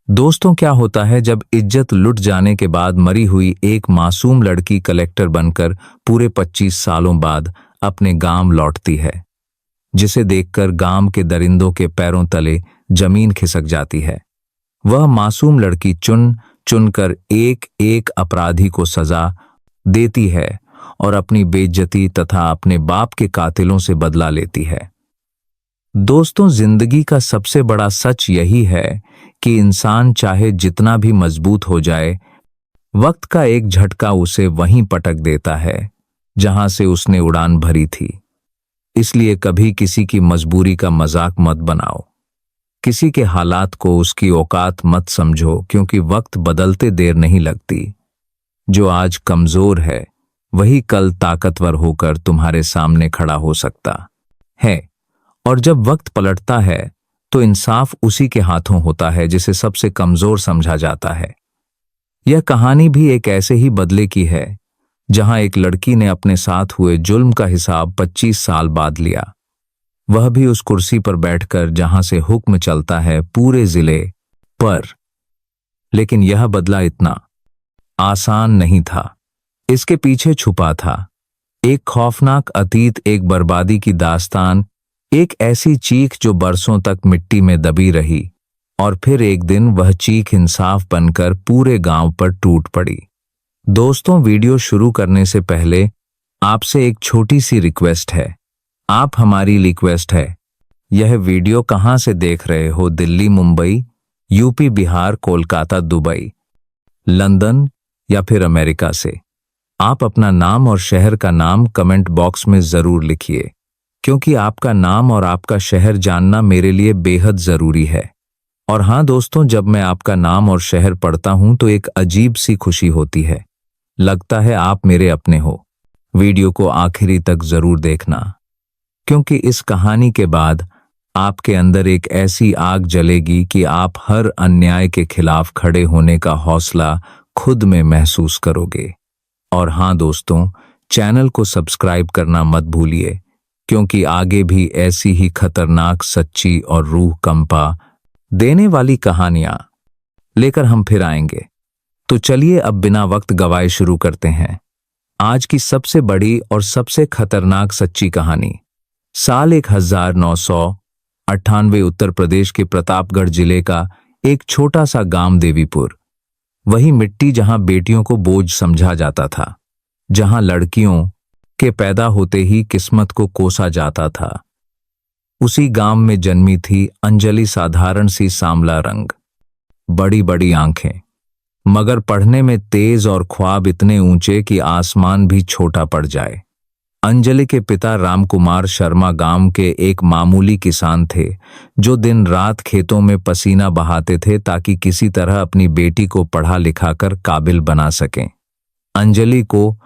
दोस्तों, क्या होता है जब इज्जत लुट जाने के बाद मरी हुई एक मासूम लड़की कलेक्टर बनकर पूरे 25 सालों बाद अपने गांव लौटती है, जिसे देखकर गांव के दरिंदों के पैरों तले जमीन खिसक जाती है। वह मासूम लड़की चुन चुनकर एक एक अपराधी को सजा देती है और अपनी बेइज्जती तथा अपने बाप के कातिलों से बदला लेती है। दोस्तों, जिंदगी का सबसे बड़ा सच यही है कि इंसान चाहे जितना भी मजबूत हो जाए, वक्त का एक झटका उसे वहीं पटक देता है जहां से उसने उड़ान भरी थी। इसलिए कभी किसी की मजबूरी का मजाक मत बनाओ, किसी के हालात को उसकी औकात मत समझो, क्योंकि वक्त बदलते देर नहीं लगती। जो आज कमजोर है वही कल ताकतवर होकर तुम्हारे सामने खड़ा हो सकता है। और जब वक्त पलटता है तो इंसाफ उसी के हाथों होता है जिसे सबसे कमजोर समझा जाता है। यह कहानी भी एक ऐसे ही बदले की है जहां एक लड़की ने अपने साथ हुए जुल्म का हिसाब 25 साल बाद लिया, वह भी उस कुर्सी पर बैठकर जहां से हुक्म चलता है पूरे जिले पर। लेकिन यह बदला इतना आसान नहीं था। इसके पीछे छुपा था एक खौफनाक अतीत, एक बर्बादी की दास्तान, एक ऐसी चीख जो बरसों तक मिट्टी में दबी रही और फिर एक दिन वह चीख इंसाफ बनकर पूरे गांव पर टूट पड़ी। दोस्तों, वीडियो शुरू करने से पहले आपसे एक छोटी सी रिक्वेस्ट है। आप हमारी रिक्वेस्ट है, यह वीडियो कहां से देख रहे हो, Delhi, Mumbai, UP, Bihar, Kolkata, Dubai, London या फिर अमेरिका से, आप अपना नाम और शहर का नाम कमेंट बॉक्स में जरूर लिखिए, क्योंकि आपका नाम और आपका शहर जानना मेरे लिए बेहद जरूरी है। और हाँ दोस्तों, जब मैं आपका नाम और शहर पढ़ता हूं तो एक अजीब सी खुशी होती है, लगता है आप मेरे अपने हो। वीडियो को आखिरी तक जरूर देखना, क्योंकि इस कहानी के बाद आपके अंदर एक ऐसी आग जलेगी कि आप हर अन्याय के खिलाफ खड़े होने का हौसला खुद में महसूस करोगे। और हाँ दोस्तों, चैनल को सब्सक्राइब करना मत भूलिए, क्योंकि आगे भी ऐसी ही खतरनाक, सच्ची और रूह कंपा देने वाली कहानियां लेकर हम फिर आएंगे। तो चलिए अब बिना वक्त गवाए शुरू करते हैं आज की सबसे बड़ी और सबसे खतरनाक सच्ची कहानी। साल 1998, उत्तर प्रदेश के प्रतापगढ़ जिले का एक छोटा सा गांव देवीपुर। वही मिट्टी जहां बेटियों को बोझ समझा जाता था, जहां लड़कियों के पैदा होते ही किस्मत को कोसा जाता था। उसी गांव में जन्मी थी अंजलि, साधारण सी सांवला रंग, बड़ी बड़ी आंखें, मगर पढ़ने में तेज और ख्वाब इतने ऊंचे कि आसमान भी छोटा पड़ जाए। अंजलि के पिता रामकुमार शर्मा गांव के एक मामूली किसान थे, जो दिन रात खेतों में पसीना बहाते थे ताकि किसी तरह अपनी बेटी को पढ़ा लिखाकर काबिल बना सकें। अंजलि को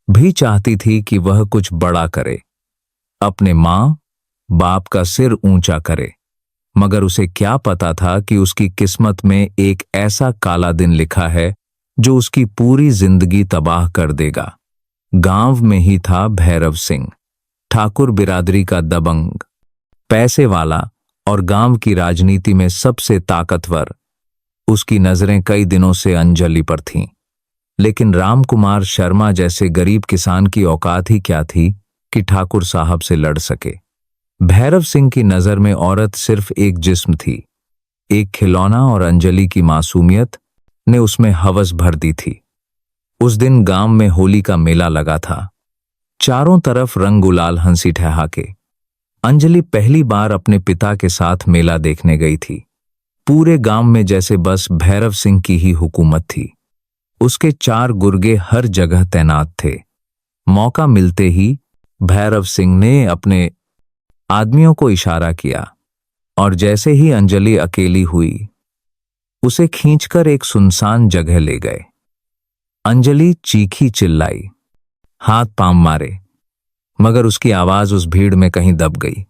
भी चाहती थी कि वह कुछ बड़ा करे, अपने माँ बाप का सिर ऊंचा करे, मगर उसे क्या पता था कि उसकी किस्मत में एक ऐसा काला दिन लिखा है जो उसकी पूरी जिंदगी तबाह कर देगा। गांव में ही था भैरव सिंह, ठाकुर बिरादरी का दबंग, पैसे वाला और गांव की राजनीति में सबसे ताकतवर। उसकी नजरें कई दिनों से अंजलि पर थीं, लेकिन रामकुमार शर्मा जैसे गरीब किसान की औकात ही क्या थी कि ठाकुर साहब से लड़ सके। भैरव सिंह की नजर में औरत सिर्फ एक जिस्म थी, एक खिलौना, और अंजलि की मासूमियत ने उसमें हवस भर दी थी। उस दिन गांव में होली का मेला लगा था, चारों तरफ रंग गुलाल, हंसी ठहाके। अंजलि पहली बार अपने पिता के साथ मेला देखने गई थी। पूरे गांव में जैसे बस भैरव सिंह की ही हुकूमत थी। उसके 4 गुर्गे हर जगह तैनात थे। मौका मिलते ही भैरव सिंह ने अपने आदमियों को इशारा किया और जैसे ही अंजलि अकेली हुई, उसे खींचकर एक सुनसान जगह ले गए। अंजलि चीखी, चिल्लाई, हाथ पांव मारे, मगर उसकी आवाज उस भीड़ में कहीं दब गई।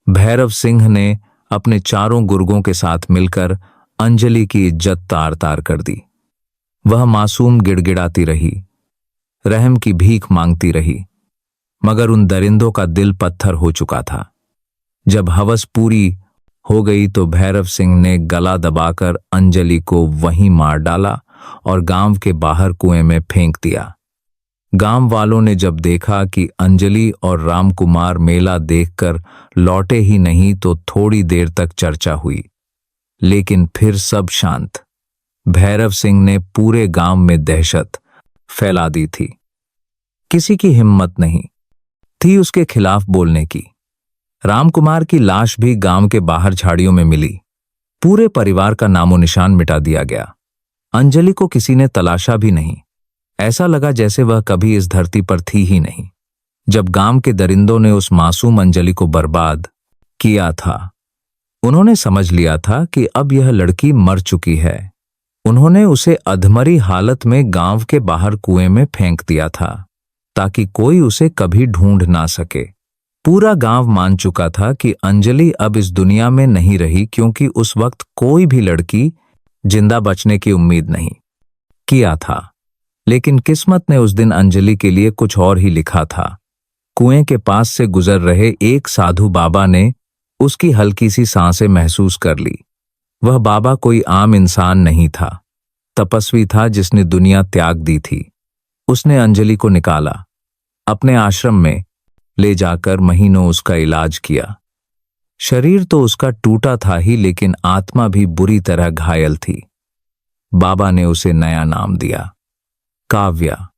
भैरव सिंह ने अपने 4 गुर्गों के साथ मिलकर अंजलि की इज्जत तार तार कर दी। वह मासूम गिड़गिड़ाती रही, रहम की भीख मांगती रही, मगर उन दरिंदों का दिल पत्थर हो चुका था। जब हवस पूरी हो गई तो भैरव सिंह ने गला दबाकर अंजलि को वहीं मार डाला और गांव के बाहर कुएं में फेंक दिया। गांव वालों ने जब देखा कि अंजलि और रामकुमार मेला देखकर लौटे ही नहीं तो थोड़ी देर तक चर्चा हुई, लेकिन फिर सब शांत। भैरव सिंह ने पूरे गांव में दहशत फैला दी थी। किसी की हिम्मत नहीं थी उसके खिलाफ बोलने की। रामकुमार की लाश भी गांव के बाहर झाड़ियों में मिली। पूरे परिवार का नामो निशान मिटा दिया गया। अंजलि को किसी ने तलाशा भी नहीं। ऐसा लगा जैसे वह कभी इस धरती पर थी ही नहीं। जब गांव के दरिंदों ने उस मासूम अंजलि को बर्बाद किया था, उन्होंने समझ लिया था कि अब यह लड़की मर चुकी है। उन्होंने उसे अधमरी हालत में गांव के बाहर कुएं में फेंक दिया था ताकि कोई उसे कभी ढूंढ ना सके। पूरा गांव मान चुका था कि अंजलि अब इस दुनिया में नहीं रही, क्योंकि उस वक्त कोई भी लड़की जिंदा बचने की उम्मीद नहीं किया था। लेकिन किस्मत ने उस दिन अंजलि के लिए कुछ और ही लिखा था। कुएं के पास से गुजर रहे एक साधु बाबा ने उसकी हल्की सी सांसें महसूस कर ली। वह बाबा कोई आम इंसान नहीं था, तपस्वी था जिसने दुनिया त्याग दी थी। उसने अंजलि को निकाला, अपने आश्रम में ले जाकर महीनों उसका इलाज किया। शरीर तो उसका टूटा था ही, लेकिन आत्मा भी बुरी तरह घायल थी। बाबा ने उसे नया नाम दिया, काव्या,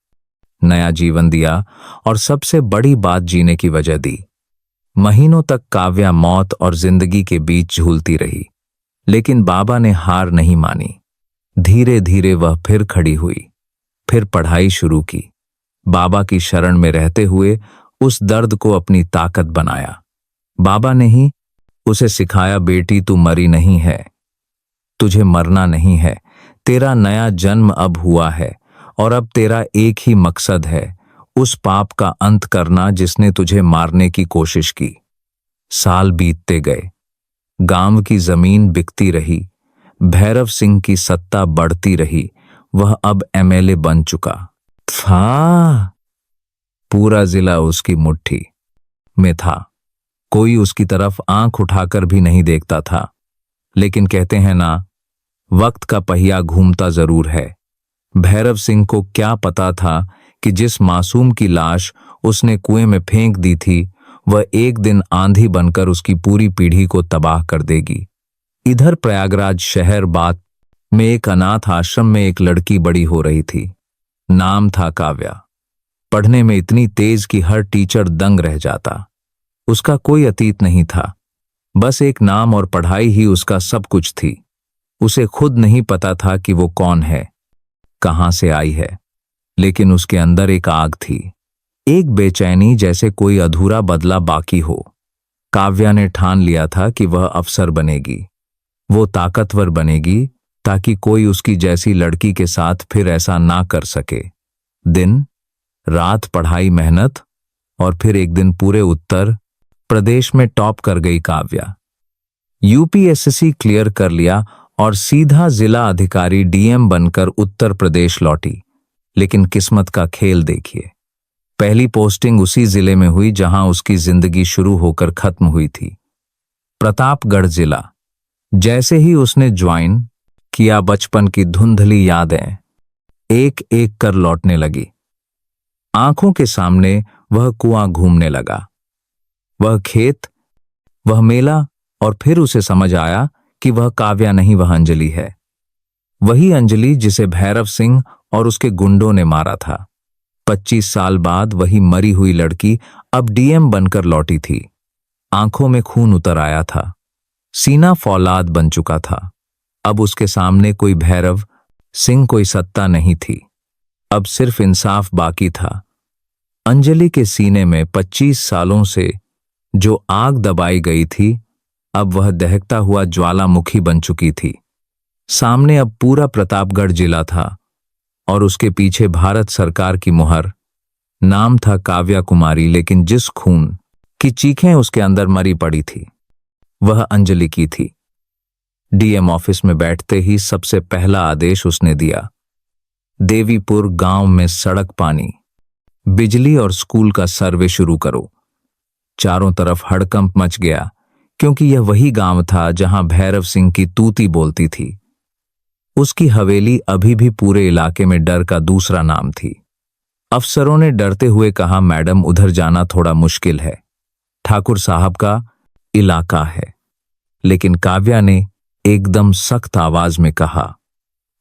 नया जीवन दिया और सबसे बड़ी बात जीने की वजह दी। महीनों तक काव्या मौत और जिंदगी के बीच झूलती रही, लेकिन बाबा ने हार नहीं मानी। धीरे धीरे वह फिर खड़ी हुई, फिर पढ़ाई शुरू की। बाबा की शरण में रहते हुए उस दर्द को अपनी ताकत बनाया। बाबा ने ही उसे सिखाया, बेटी तू मरी नहीं है, तुझे मरना नहीं है। तेरा नया जन्म अब हुआ है और अब तेरा एक ही मकसद है, उस पाप का अंत करना जिसने तुझे मारने की कोशिश की। साल बीतते गए, गांव की जमीन बिकती रही, भैरव सिंह की सत्ता बढ़ती रही। वह अब एमएलए बन चुका था। पूरा जिला उसकी मुट्ठी में था। कोई उसकी तरफ आंख उठाकर भी नहीं देखता था। लेकिन कहते हैं ना, वक्त का पहिया घूमता जरूर है। भैरव सिंह को क्या पता था कि जिस मासूम की लाश उसने कुएं में फेंक दी थी, वह एक दिन आंधी बनकर उसकी पूरी पीढ़ी को तबाह कर देगी। इधर प्रयागराज शहर बात में एक अनाथ आश्रम में एक लड़की बड़ी हो रही थी। नाम था काव्या। पढ़ने में इतनी तेज कि हर टीचर दंग रह जाता। उसका कोई अतीत नहीं था, बस एक नाम और पढ़ाई ही उसका सब कुछ थी। उसे खुद नहीं पता था कि वो कौन है, कहां से आई है, लेकिन उसके अंदर एक आग थी, एक बेचैनी, जैसे कोई अधूरा बदला बाकी हो। काव्या ने ठान लिया था कि वह अफसर बनेगी, वो ताकतवर बनेगी, ताकि कोई उसकी जैसी लड़की के साथ फिर ऐसा ना कर सके। दिन रात पढ़ाई, मेहनत, और फिर एक दिन पूरे उत्तर प्रदेश में टॉप कर गई काव्या। यूपीएससी क्लियर कर लिया और सीधा जिला अधिकारी डीएम बनकर उत्तर प्रदेश लौटी। लेकिन किस्मत का खेल देखिए, पहली पोस्टिंग उसी जिले में हुई जहां उसकी जिंदगी शुरू होकर खत्म हुई थी, प्रतापगढ़ जिला। जैसे ही उसने ज्वाइन किया, बचपन की धुंधली यादें एक एक कर लौटने लगी। आंखों के सामने वह कुआं घूमने लगा, वह खेत, वह मेला, और फिर उसे समझ आया कि वह काव्या नहीं, वह अंजलि है। वही अंजलि जिसे भैरव सिंह और उसके गुंडों ने मारा था। 25 साल बाद वही मरी हुई लड़की अब डीएम बनकर लौटी थी। आंखों में खून उतर आया था, सीना फौलाद बन चुका था। अब उसके सामने कोई भैरव सिंह, कोई सत्ता नहीं थी, अब सिर्फ इंसाफ बाकी था। अंजलि के सीने में 25 सालों से जो आग दबाई गई थी, अब वह दहकता हुआ ज्वालामुखी बन चुकी थी। सामने अब पूरा प्रतापगढ़ जिला था और उसके पीछे भारत सरकार की मुहर। नाम था काव्या कुमारी, लेकिन जिस खून की चीखें उसके अंदर मरी पड़ी थी, वह अंजलि की थी। डीएम ऑफिस में बैठते ही सबसे पहला आदेश उसने दिया, देवीपुर गांव में सड़क, पानी, बिजली और स्कूल का सर्वे शुरू करो। चारों तरफ हड़कंप मच गया क्योंकि यह वही गांव था जहां भैरव सिंह की तूती बोलती थी। उसकी हवेली अभी भी पूरे इलाके में डर का दूसरा नाम थी। अफसरों ने डरते हुए कहा, मैडम उधर जाना थोड़ा मुश्किल है, ठाकुर साहब का इलाका है। लेकिन काव्या ने एकदम सख्त आवाज में कहा,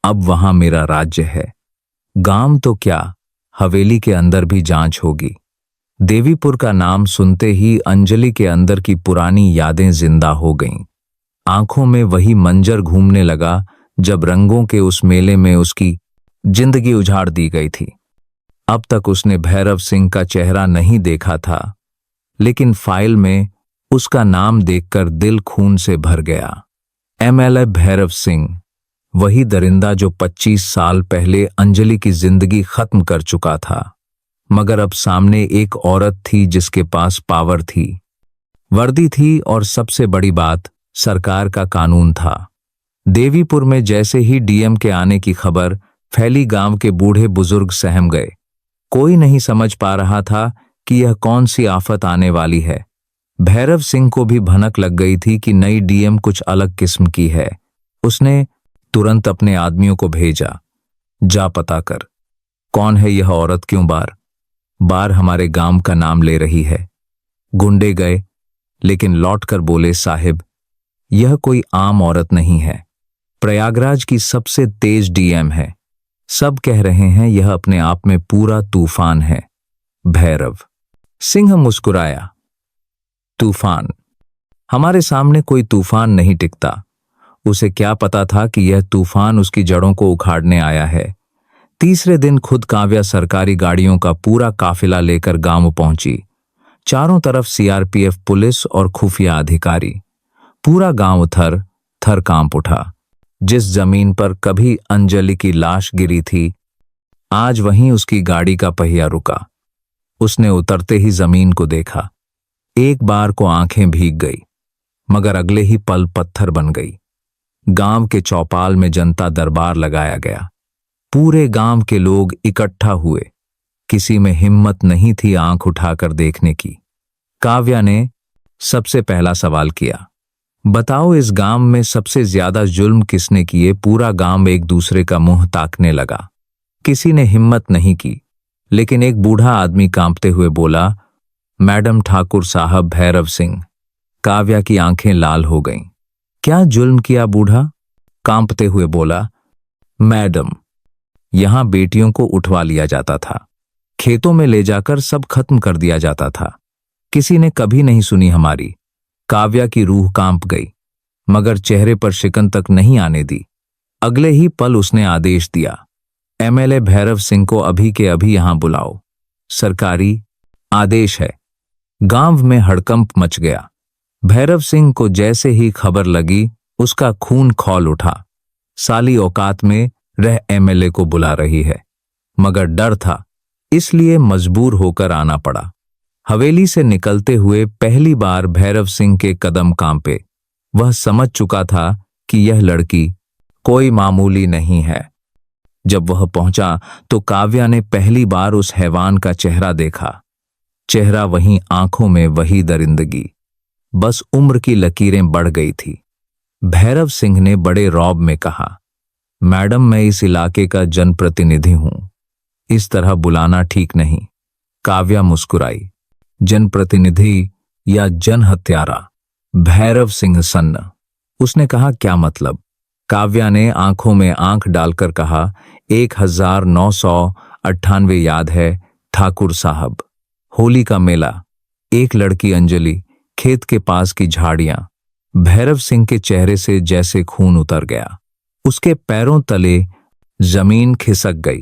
अब वहां मेरा राज्य है। गांव तो क्या, हवेली के अंदर भी जांच होगी। देवीपुर का नाम सुनते ही अंजलि के अंदर की पुरानी यादें जिंदा हो गईं। आंखों में वही मंजर घूमने लगा जब रंगों के उस मेले में उसकी जिंदगी उजाड़ दी गई थी। अब तक उसने भैरव सिंह का चेहरा नहीं देखा था, लेकिन फाइल में उसका नाम देखकर दिल खून से भर गया। एमएलए भैरव सिंह, वही दरिंदा जो 25 साल पहले अंजलि की जिंदगी खत्म कर चुका था। मगर अब सामने एक औरत थी जिसके पास पावर थी, वर्दी थी और सबसे बड़ी बात, सरकार का कानून था। देवीपुर में जैसे ही डीएम के आने की खबर फैली, गांव के बूढ़े बुजुर्ग सहम गए। कोई नहीं समझ पा रहा था कि यह कौन सी आफत आने वाली है। भैरव सिंह को भी भनक लग गई थी कि नई डीएम कुछ अलग किस्म की है। उसने तुरंत अपने आदमियों को भेजा, जा पता कर, कौन है यह औरत, क्यों बार बार हमारे गांव का नाम ले रही है। गुंडे गए, लेकिन लौटकर बोले, साहिब यह कोई आम औरत नहीं है, प्रयागराज की सबसे तेज डीएम है। सब कह रहे हैं यह अपने आप में पूरा तूफान है। भैरव सिंह मुस्कुराया, तूफान? हमारे सामने कोई तूफान नहीं टिकता। उसे क्या पता था कि यह तूफान उसकी जड़ों को उखाड़ने आया है। तीसरे दिन खुद काव्या सरकारी गाड़ियों का पूरा काफिला लेकर गांव पहुंची। चारों तरफ सीआरपीएफ पुलिस और खुफिया अधिकारी। पूरा गांव थर थर कांप उठा। जिस जमीन पर कभी अंजलि की लाश गिरी थी, आज वहीं उसकी गाड़ी का पहिया रुका। उसने उतरते ही जमीन को देखा। एक बार को आंखें भीग गई, मगर अगले ही पल पत्थर बन गई। गांव के चौपाल में जनता दरबार लगाया गया। पूरे गांव के लोग इकट्ठा हुए। किसी में हिम्मत नहीं थी आंख उठाकर देखने की। काव्या ने सबसे पहला सवाल किया, बताओ इस गांव में सबसे ज्यादा जुल्म किसने किए? पूरा गांव एक दूसरे का मुंह ताकने लगा। किसी ने हिम्मत नहीं की, लेकिन एक बूढ़ा आदमी कांपते हुए बोला, मैडम ठाकुर साहब भैरव सिंह। काव्या की आंखें लाल हो गईं। क्या जुल्म किया? बूढ़ा कांपते हुए बोला, मैडम यहां बेटियों को उठवा लिया जाता था, खेतों में ले जाकर सब खत्म कर दिया जाता था। किसी ने कभी नहीं सुनी हमारी। काव्या की रूह कांप गई, मगर चेहरे पर शिकन तक नहीं आने दी। अगले ही पल उसने आदेश दिया, एमएलए भैरव सिंह को अभी के अभी यहां बुलाओ, सरकारी आदेश है। गांव में हड़कंप मच गया। भैरव सिंह को जैसे ही खबर लगी, उसका खून खौल उठा। साली औकात में रह एमएलए को बुला रही है, मगर डर था, इसलिए मजबूर होकर आना पड़ा। हवेली से निकलते हुए पहली बार भैरव सिंह के कदम कांपे। वह समझ चुका था कि यह लड़की कोई मामूली नहीं है। जब वह पहुंचा तो काव्या ने पहली बार उस हैवान का चेहरा देखा। चेहरा वहीं, आंखों में वही दरिंदगी, बस उम्र की लकीरें बढ़ गई थी। भैरव सिंह ने बड़े रौब में कहा, मैडम मैं इस इलाके का जनप्रतिनिधि हूं, इस तरह बुलाना ठीक नहीं। काव्या मुस्कुराई, जनप्रतिनिधि या जन हत्यारा? भैरव सिंह सन्न। उसने कहा, क्या मतलब? काव्या ने आंखों में आंख डालकर कहा, 1998 याद है ठाकुर साहब, होली का मेला, एक लड़की अंजलि, खेत के पास की झाड़ियां। भैरव सिंह के चेहरे से जैसे खून उतर गया। उसके पैरों तले जमीन खिसक गई।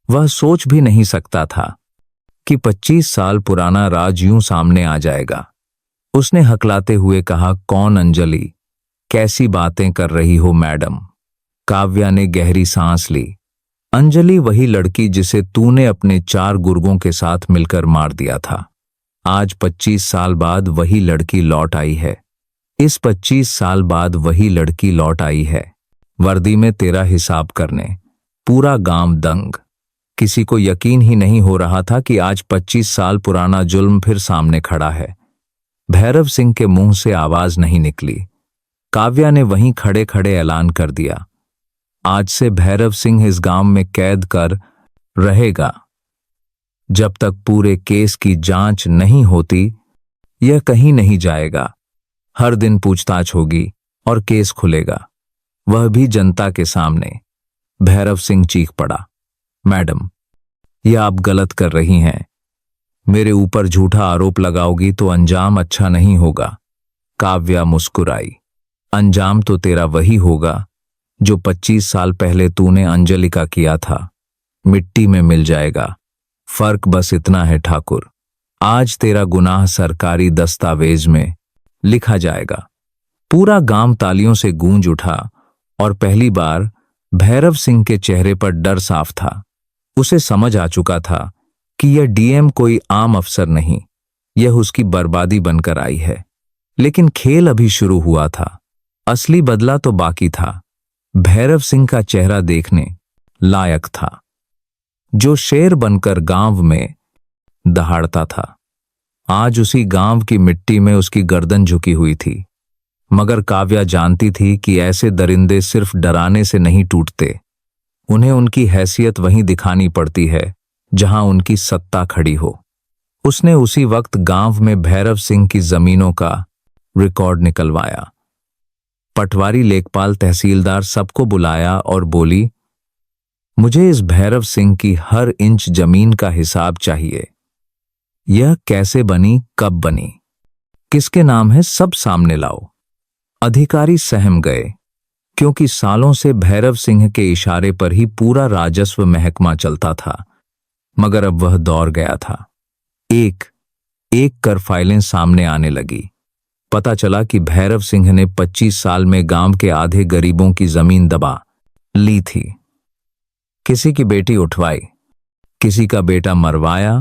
वह सोच भी नहीं सकता था कि 25 साल पुराना राज यूं सामने आ जाएगा। उसने हकलाते हुए कहा, कौन अंजलि? कैसी बातें कर रही हो मैडम? काव्या ने गहरी सांस ली। अंजलि वही लड़की जिसे तूने अपने 4 गुर्गों के साथ मिलकर मार दिया था। आज 25 साल बाद वही लड़की लौट आई है। इस 25 साल बाद वही लड़की लौट आई है, वर्दी में तेरा हिसाब करने। पूरा गांव दंग। किसी को यकीन ही नहीं हो रहा था कि आज 25 साल पुराना जुल्म फिर सामने खड़ा है। भैरव सिंह के मुंह से आवाज नहीं निकली। काव्या ने वहीं खड़े खड़े ऐलान कर दिया, आज से भैरव सिंह इस गांव में कैद कर रहेगा। जब तक पूरे केस की जांच नहीं होती यह कहीं नहीं जाएगा। हर दिन पूछताछ होगी और केस खुलेगा, वह भी जनता के सामने। भैरव सिंह चीख पड़ा, मैडम, यह आप गलत कर रही हैं। मेरे ऊपर झूठा आरोप लगाओगी तो अंजाम अच्छा नहीं होगा। काव्या मुस्कुराई, अंजाम तो तेरा वही होगा जो 25 साल पहले तूने अंजलि का किया था, मिट्टी में मिल जाएगा। फर्क बस इतना है ठाकुर, आज तेरा गुनाह सरकारी दस्तावेज में लिखा जाएगा। पूरा गांव तालियों से गूंज उठा और पहली बार भैरव सिंह के चेहरे पर डर साफ था। उसे समझ आ चुका था कि यह डीएम कोई आम अफसर नहीं, यह उसकी बर्बादी बनकर आई है। लेकिन खेल अभी शुरू हुआ था, असली बदला तो बाकी था। भैरव सिंह का चेहरा देखने लायक था, जो शेर बनकर गांव में दहाड़ता था। आज उसी गांव की मिट्टी में उसकी गर्दन झुकी हुई थी। मगर काव्या जानती थी कि ऐसे दरिंदे सिर्फ डराने से नहीं टूटते, उन्हें उनकी हैसियत वहीं दिखानी पड़ती है जहां उनकी सत्ता खड़ी हो। उसने उसी वक्त गांव में भैरव सिंह की जमीनों का रिकॉर्ड निकलवाया। पटवारी, लेखपाल, तहसीलदार सबको बुलाया और बोली, मुझे इस भैरव सिंह की हर इंच जमीन का हिसाब चाहिए। यह कैसे बनी, कब बनी, किसके नाम है, सब सामने लाओ। अधिकारी सहम गए, क्योंकि सालों से भैरव सिंह के इशारे पर ही पूरा राजस्व महकमा चलता था। मगर अब वह दौर गया था। एक एक कर फाइलें सामने आने लगी। पता चला कि भैरव सिंह ने 25 साल में गांव के आधे गरीबों की जमीन दबा ली थी। किसी की बेटी उठवाई, किसी का बेटा मरवाया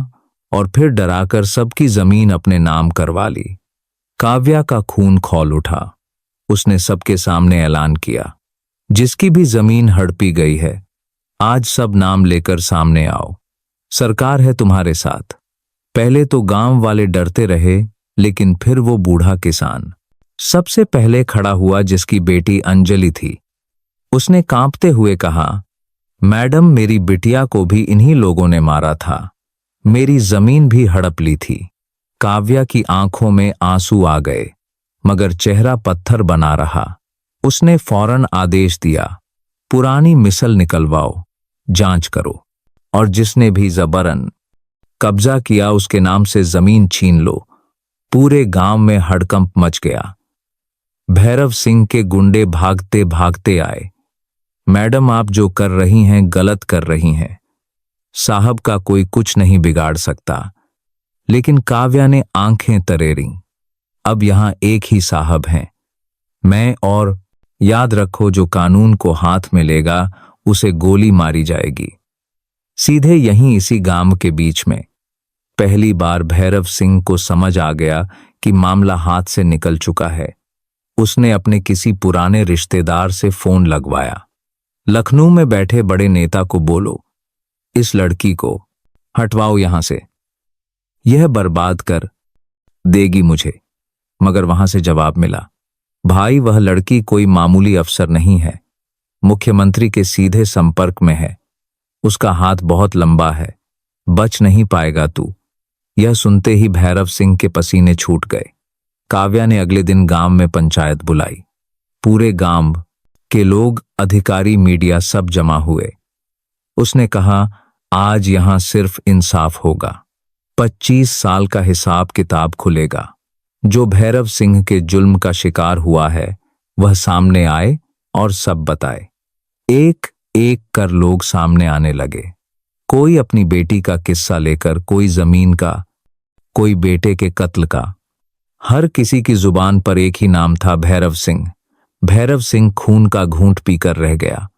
और फिर डराकर सबकी जमीन अपने नाम करवा ली। काव्या का खून खौल उठा। उसने सबके सामने ऐलान किया, जिसकी भी जमीन हड़पी गई है, आज सब नाम लेकर सामने आओ, सरकार है तुम्हारे साथ। पहले तो गांव वाले डरते रहे, लेकिन फिर वो बूढ़ा किसान सबसे पहले खड़ा हुआ, जिसकी बेटी अंजलि थी। उसने कांपते हुए कहा, मैडम, मेरी बिटिया को भी इन्हीं लोगों ने मारा था, मेरी जमीन भी हड़प ली थी। काव्या की आंखों में आंसू आ गए, मगर चेहरा पत्थर बना रहा। उसने फौरन आदेश दिया, पुरानी मिसल निकलवाओ, जांच करो, और जिसने भी जबरन कब्जा किया उसके नाम से जमीन छीन लो। पूरे गांव में हड़कंप मच गया। भैरव सिंह के गुंडे भागते भागते आए। मैडम, आप जो कर रही हैं गलत कर रही हैं, साहब का कोई कुछ नहीं बिगाड़ सकता। लेकिन काव्या ने आंखें तरेरी, अब यहां एक ही साहब हैं, मैं, और याद रखो, जो कानून को हाथ में लेगा उसे गोली मारी जाएगी। सीधे यहीं इसी गांव के बीच में। पहली बार भैरव सिंह को समझ आ गया कि मामला हाथ से निकल चुका है। उसने अपने किसी पुराने रिश्तेदार से फोन लगवाया। लखनऊ में बैठे बड़े नेता को बोलो, इस लड़की को हटवाओ यहां से, यह बर्बाद कर देगी मुझे। मगर वहां से जवाब मिला, भाई, वह लड़की कोई मामूली अफसर नहीं है, मुख्यमंत्री के सीधे संपर्क में है, उसका हाथ बहुत लंबा है, बच नहीं पाएगा तू। यह सुनते ही भैरव सिंह के पसीने छूट गए। काव्या ने अगले दिन गांव में पंचायत बुलाई। पूरे गांव के लोग, अधिकारी, मीडिया सब जमा हुए। उसने कहा, आज यहां सिर्फ इंसाफ होगा, 25 साल का हिसाब किताब खुलेगा। जो भैरव सिंह के जुल्म का शिकार हुआ है वह सामने आए और सब बताए। एक एक कर लोग सामने आने लगे, कोई अपनी बेटी का किस्सा लेकर, कोई जमीन का, कोई बेटे के कत्ल का। हर किसी की जुबान पर एक ही नाम था, भैरव सिंह। भैरव सिंह खून का घूंट पीकर रह गया।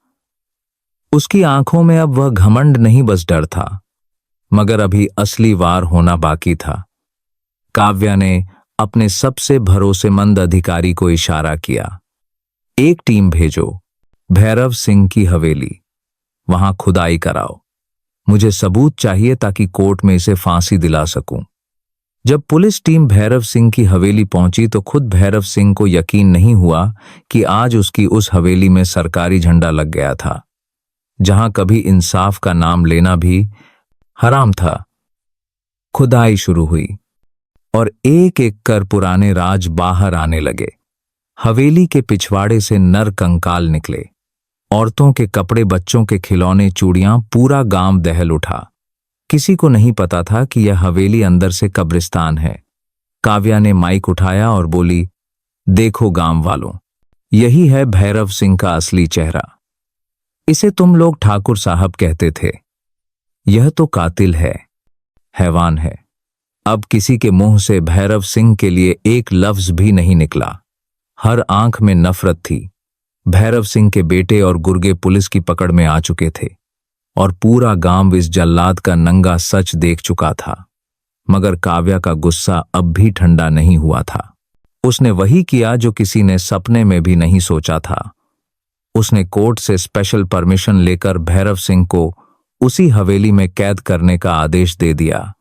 उसकी आंखों में अब वह घमंड नहीं, बस डर था। मगर अभी असली वार होना बाकी था। काव्या ने अपने सबसे भरोसेमंद अधिकारी को इशारा किया, एक टीम भेजो भैरव सिंह की हवेली, वहां खुदाई कराओ, मुझे सबूत चाहिए ताकि कोर्ट में इसे फांसी दिला सकूं। जब पुलिस टीम भैरव सिंह की हवेली पहुंची तो खुद भैरव सिंह को यकीन नहीं हुआ कि आज उसकी उस हवेली में सरकारी झंडा लग गया था, जहां कभी इंसाफ का नाम लेना भी हराम था। खुदाई शुरू हुई और एक एक कर पुराने राज बाहर आने लगे। हवेली के पिछवाड़े से नर कंकाल निकले, औरतों के कपड़े, बच्चों के खिलौने, चूड़ियां, पूरा गांव दहल उठा। किसी को नहीं पता था कि यह हवेली अंदर से कब्रिस्तान है। काव्या ने माइक उठाया और बोली, देखो गांव वालों, यही है भैरव सिंह का असली चेहरा। इसे तुम लोग ठाकुर साहब कहते थे, यह तो कातिल है, हैवान है। अब किसी के मुंह से भैरव सिंह के लिए एक लफ्ज भी नहीं निकला। हर आंख में नफरत थी। भैरव सिंह के बेटे और गुर्गे पुलिस की पकड़ में आ चुके थे और पूरा गांव इस जल्लाद का नंगा सच देख चुका था। मगर काव्या का गुस्सा अब भी ठंडा नहीं हुआ था। उसने वही किया जो किसी ने सपने में भी नहीं सोचा था। उसने कोर्ट से स्पेशल परमिशन लेकर भैरव सिंह को उसी हवेली में कैद करने का आदेश दे दिया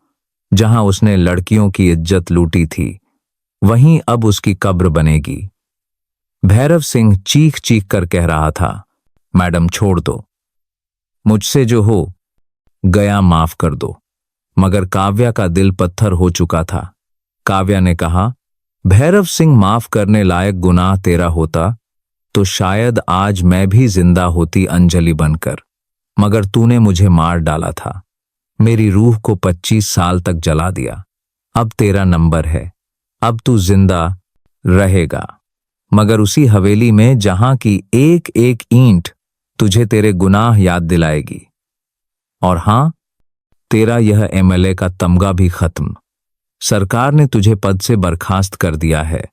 जहां उसने लड़कियों की इज्जत लूटी थी। वहीं अब उसकी कब्र बनेगी। भैरव सिंह चीख चीख कर कह रहा था, मैडम छोड़ दो, मुझसे जो हो गया माफ कर दो। मगर काव्या का दिल पत्थर हो चुका था। काव्या ने कहा, भैरव सिंह, माफ करने लायक गुनाह तेरा होता तो शायद आज मैं भी जिंदा होती अंजलि बनकर, मगर तूने मुझे मार डाला था, मेरी रूह को 25 साल तक जला दिया। अब तेरा नंबर है, अब तू जिंदा रहेगा, मगर उसी हवेली में जहां की एक एक ईंट तुझे तेरे गुनाह याद दिलाएगी। और हां, तेरा यह एमएलए का तमगा भी खत्म। सरकार ने तुझे पद से बर्खास्त कर दिया है।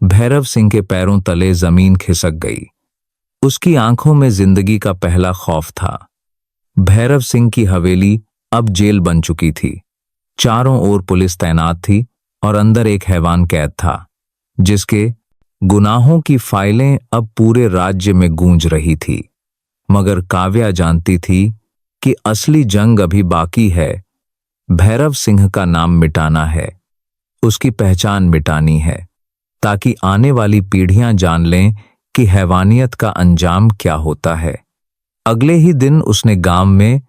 भैरव सिंह के पैरों तले जमीन खिसक गई। उसकी आंखों में जिंदगी का पहला खौफ था। भैरव सिंह की हवेली अब जेल बन चुकी थी। चारों ओर पुलिस तैनात थी और अंदर एक हैवान कैद था, जिसके गुनाहों की फाइलें अब पूरे राज्य में गूंज रही थी। मगर काव्या जानती थी कि असली जंग अभी बाकी है। भैरव सिंह का नाम मिटाना है, उसकी पहचान मिटानी है, ताकि आने वाली पीढ़ियां जान लें कि हैवानियत का अंजाम क्या होता है। अगले ही दिन उसने गांव में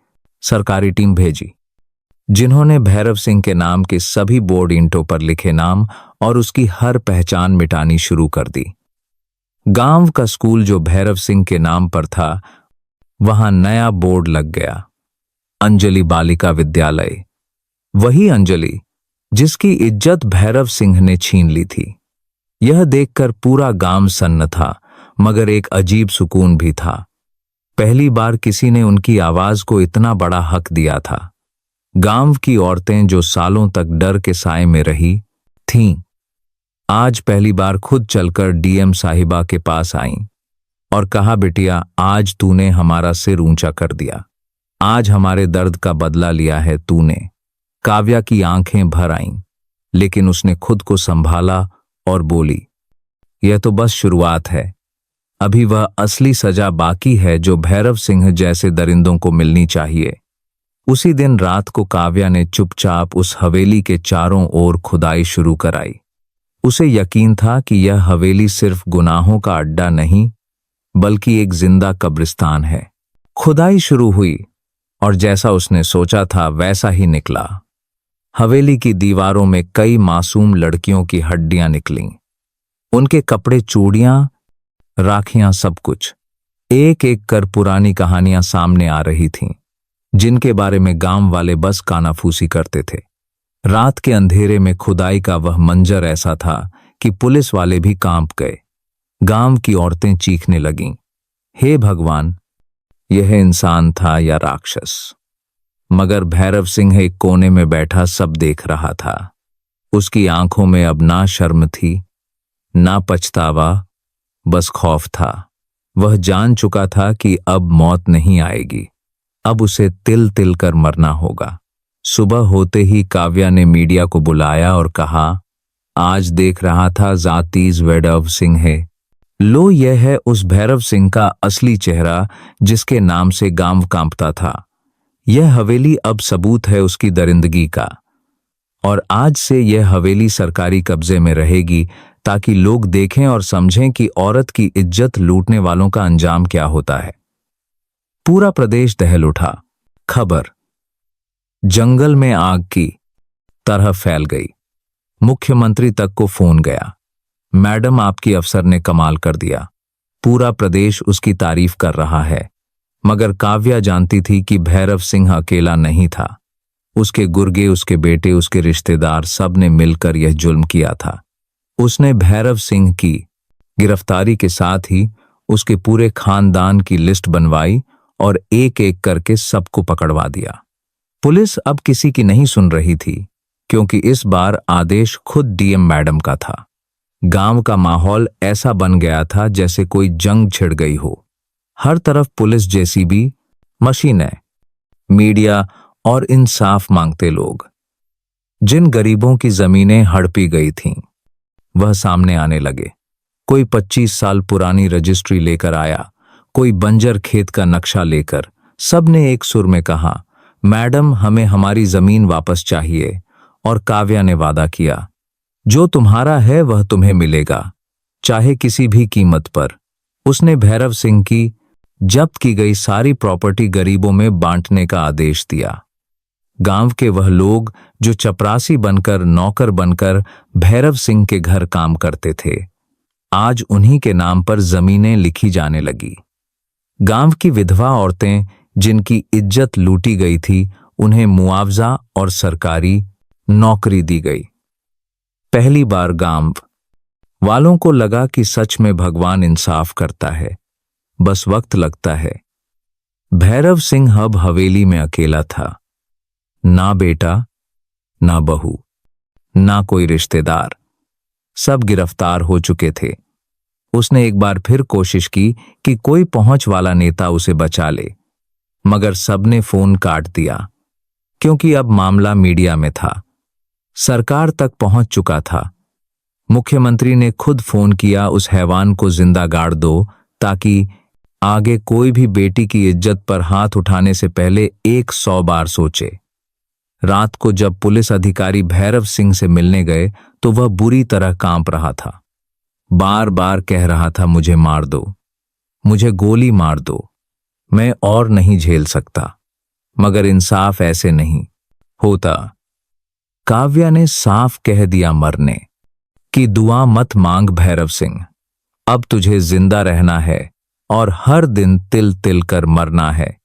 सरकारी टीम भेजी, जिन्होंने भैरव सिंह के नाम के सभी बोर्ड ईंटों पर लिखे नाम और उसकी हर पहचान मिटानी शुरू कर दी। गांव का स्कूल जो भैरव सिंह के नाम पर था, वहां नया बोर्ड लग गया, अंजलि बालिका विद्यालय। वही अंजलि जिसकी इज्जत भैरव सिंह ने छीन ली थी। यह देखकर पूरा गांव सन्न था, मगर एक अजीब सुकून भी था। पहली बार किसी ने उनकी आवाज को इतना बड़ा हक दिया था। गांव की औरतें जो सालों तक डर के साए में रही थीं, आज पहली बार खुद चलकर डीएम साहिबा के पास आईं और कहा, बिटिया, आज तूने हमारा सिर ऊंचा कर दिया, आज हमारे दर्द का बदला लिया है तूने। काव्या की आंखें भर आईं, लेकिन उसने खुद को संभाला और बोली, यह तो बस शुरुआत है, अभी वह असली सजा बाकी है जो भैरव सिंह जैसे दरिंदों को मिलनी चाहिए। उसी दिन रात को काव्या ने चुपचाप उस हवेली के चारों ओर खुदाई शुरू कराई। उसे यकीन था कि यह हवेली सिर्फ गुनाहों का अड्डा नहीं, बल्कि एक जिंदा कब्रिस्तान है। खुदाई शुरू हुई और जैसा उसने सोचा था वैसा ही निकला। हवेली की दीवारों में कई मासूम लड़कियों की हड्डियां निकलीं। उनके कपड़े, चूड़ियां, राखियां, सब कुछ। एक एक कर पुरानी कहानियां सामने आ रही थीं, जिनके बारे में गांव वाले बस कानाफूसी करते थे। रात के अंधेरे में खुदाई का वह मंजर ऐसा था कि पुलिस वाले भी कांप गए। गांव की औरतें चीखने लगीं, हे भगवान, यह इंसान था या राक्षस? मगर भैरव सिंह एक कोने में बैठा सब देख रहा था। उसकी आंखों में अब ना शर्म थी, ना पछतावा, बस खौफ था। वह जान चुका था कि अब मौत नहीं आएगी, अब उसे तिल तिल कर मरना होगा। सुबह होते ही काव्या ने मीडिया को बुलाया और कहा, आज देख रहा था जातीज वैभव सिंह है। लो, यह है उस भैरव सिंह का असली चेहरा जिसके नाम से गांव कांपता था। यह हवेली अब सबूत है उसकी दरिंदगी का। और आज से यह हवेली सरकारी कब्जे में रहेगी ताकि लोग देखें और समझें कि औरत की इज्जत लूटने वालों का अंजाम क्या होता है। पूरा प्रदेश दहल उठा। खबर जंगल में आग की तरह फैल गई। मुख्यमंत्री तक को फोन गया। मैडम, आपकी अफसर ने कमाल कर दिया। पूरा प्रदेश उसकी तारीफ कर रहा है। मगर काव्या जानती थी कि भैरव सिंह अकेला नहीं था। उसके गुर्गे, उसके बेटे, उसके रिश्तेदार, सब ने मिलकर यह जुल्म किया था। उसने भैरव सिंह की गिरफ्तारी के साथ ही उसके पूरे खानदान की लिस्ट बनवाई और एक एक करके सबको पकड़वा दिया। पुलिस अब किसी की नहीं सुन रही थी, क्योंकि इस बार आदेश खुद डीएम मैडम का था। गांव का माहौल ऐसा बन गया था जैसे कोई जंग छिड़ गई हो। हर तरफ पुलिस, जेसीबी, मशीनें, मीडिया और इंसाफ मांगते लोग। जिन गरीबों की जमीनें हड़पी गई थीं, वह सामने आने लगे। कोई 25 साल पुरानी रजिस्ट्री लेकर आया, कोई बंजर खेत का नक्शा लेकर। सबने एक सुर में कहा, मैडम, हमें हमारी जमीन वापस चाहिए। और काव्या ने वादा किया, जो तुम्हारा है वह तुम्हें मिलेगा, चाहे किसी भी कीमत पर। उसने भैरव सिंह की जब्त की गई सारी प्रॉपर्टी गरीबों में बांटने का आदेश दिया। गांव के वह लोग जो चपरासी बनकर, नौकर बनकर भैरव सिंह के घर काम करते थे, आज उन्हीं के नाम पर जमीनें लिखी जाने लगी। गांव की विधवा औरतें जिनकी इज्जत लूटी गई थी, उन्हें मुआवजा और सरकारी नौकरी दी गई। पहली बार गांव वालों को लगा कि सच में भगवान इंसाफ करता है, बस वक्त लगता है। भैरव सिंह अब हवेली में अकेला था। ना बेटा, ना बहू, ना कोई रिश्तेदार, सब गिरफ्तार हो चुके थे। उसने एक बार फिर कोशिश की कि कोई पहुंच वाला नेता उसे बचा ले, मगर सबने फोन काट दिया, क्योंकि अब मामला मीडिया में था, सरकार तक पहुंच चुका था। मुख्यमंत्री ने खुद फोन किया, उस हैवान को जिंदा गाड़ दो, ताकि आगे कोई भी बेटी की इज्जत पर हाथ उठाने से पहले 100 बार सोचे। रात को जब पुलिस अधिकारी भैरव सिंह से मिलने गए तो वह बुरी तरह कांप रहा था। बार बार कह रहा था, मुझे मार दो, मुझे गोली मार दो, मैं और नहीं झेल सकता। मगर इंसाफ ऐसे नहीं होता। काव्या ने साफ कह दिया मरने की दुआ मत मांग भैरव सिंह, अब तुझे जिंदा रहना है और हर दिन तिल तिल कर मरना है,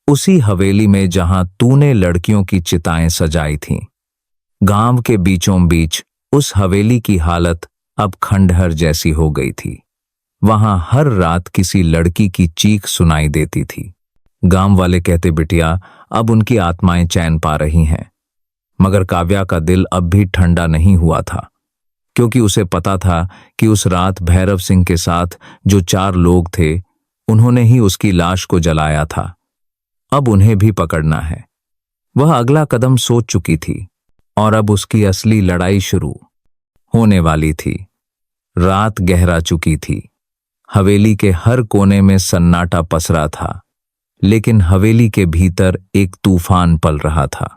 उसी हवेली में जहां तूने लड़कियों की चिताएं सजाई थीं। गांव के बीचों बीच उस हवेली की हालत अब खंडहर जैसी हो गई थी। वहां हर रात किसी लड़की की चीख सुनाई देती थी। गांव वाले कहते, बिटिया, अब उनकी आत्माएं चैन पा रही हैं। मगर काव्या का दिल अब भी ठंडा नहीं हुआ था, क्योंकि उसे पता था कि उस रात भैरव सिंह के साथ जो 4 लोग थे, उन्होंने ही उसकी लाश को जलाया था। अब उन्हें भी पकड़ना है। वह अगला कदम सोच चुकी थी और अब उसकी असली लड़ाई शुरू होने वाली थी। रात गहरा चुकी थी। हवेली के हर कोने में सन्नाटा पसरा था, लेकिन हवेली के भीतर एक तूफान पल रहा था।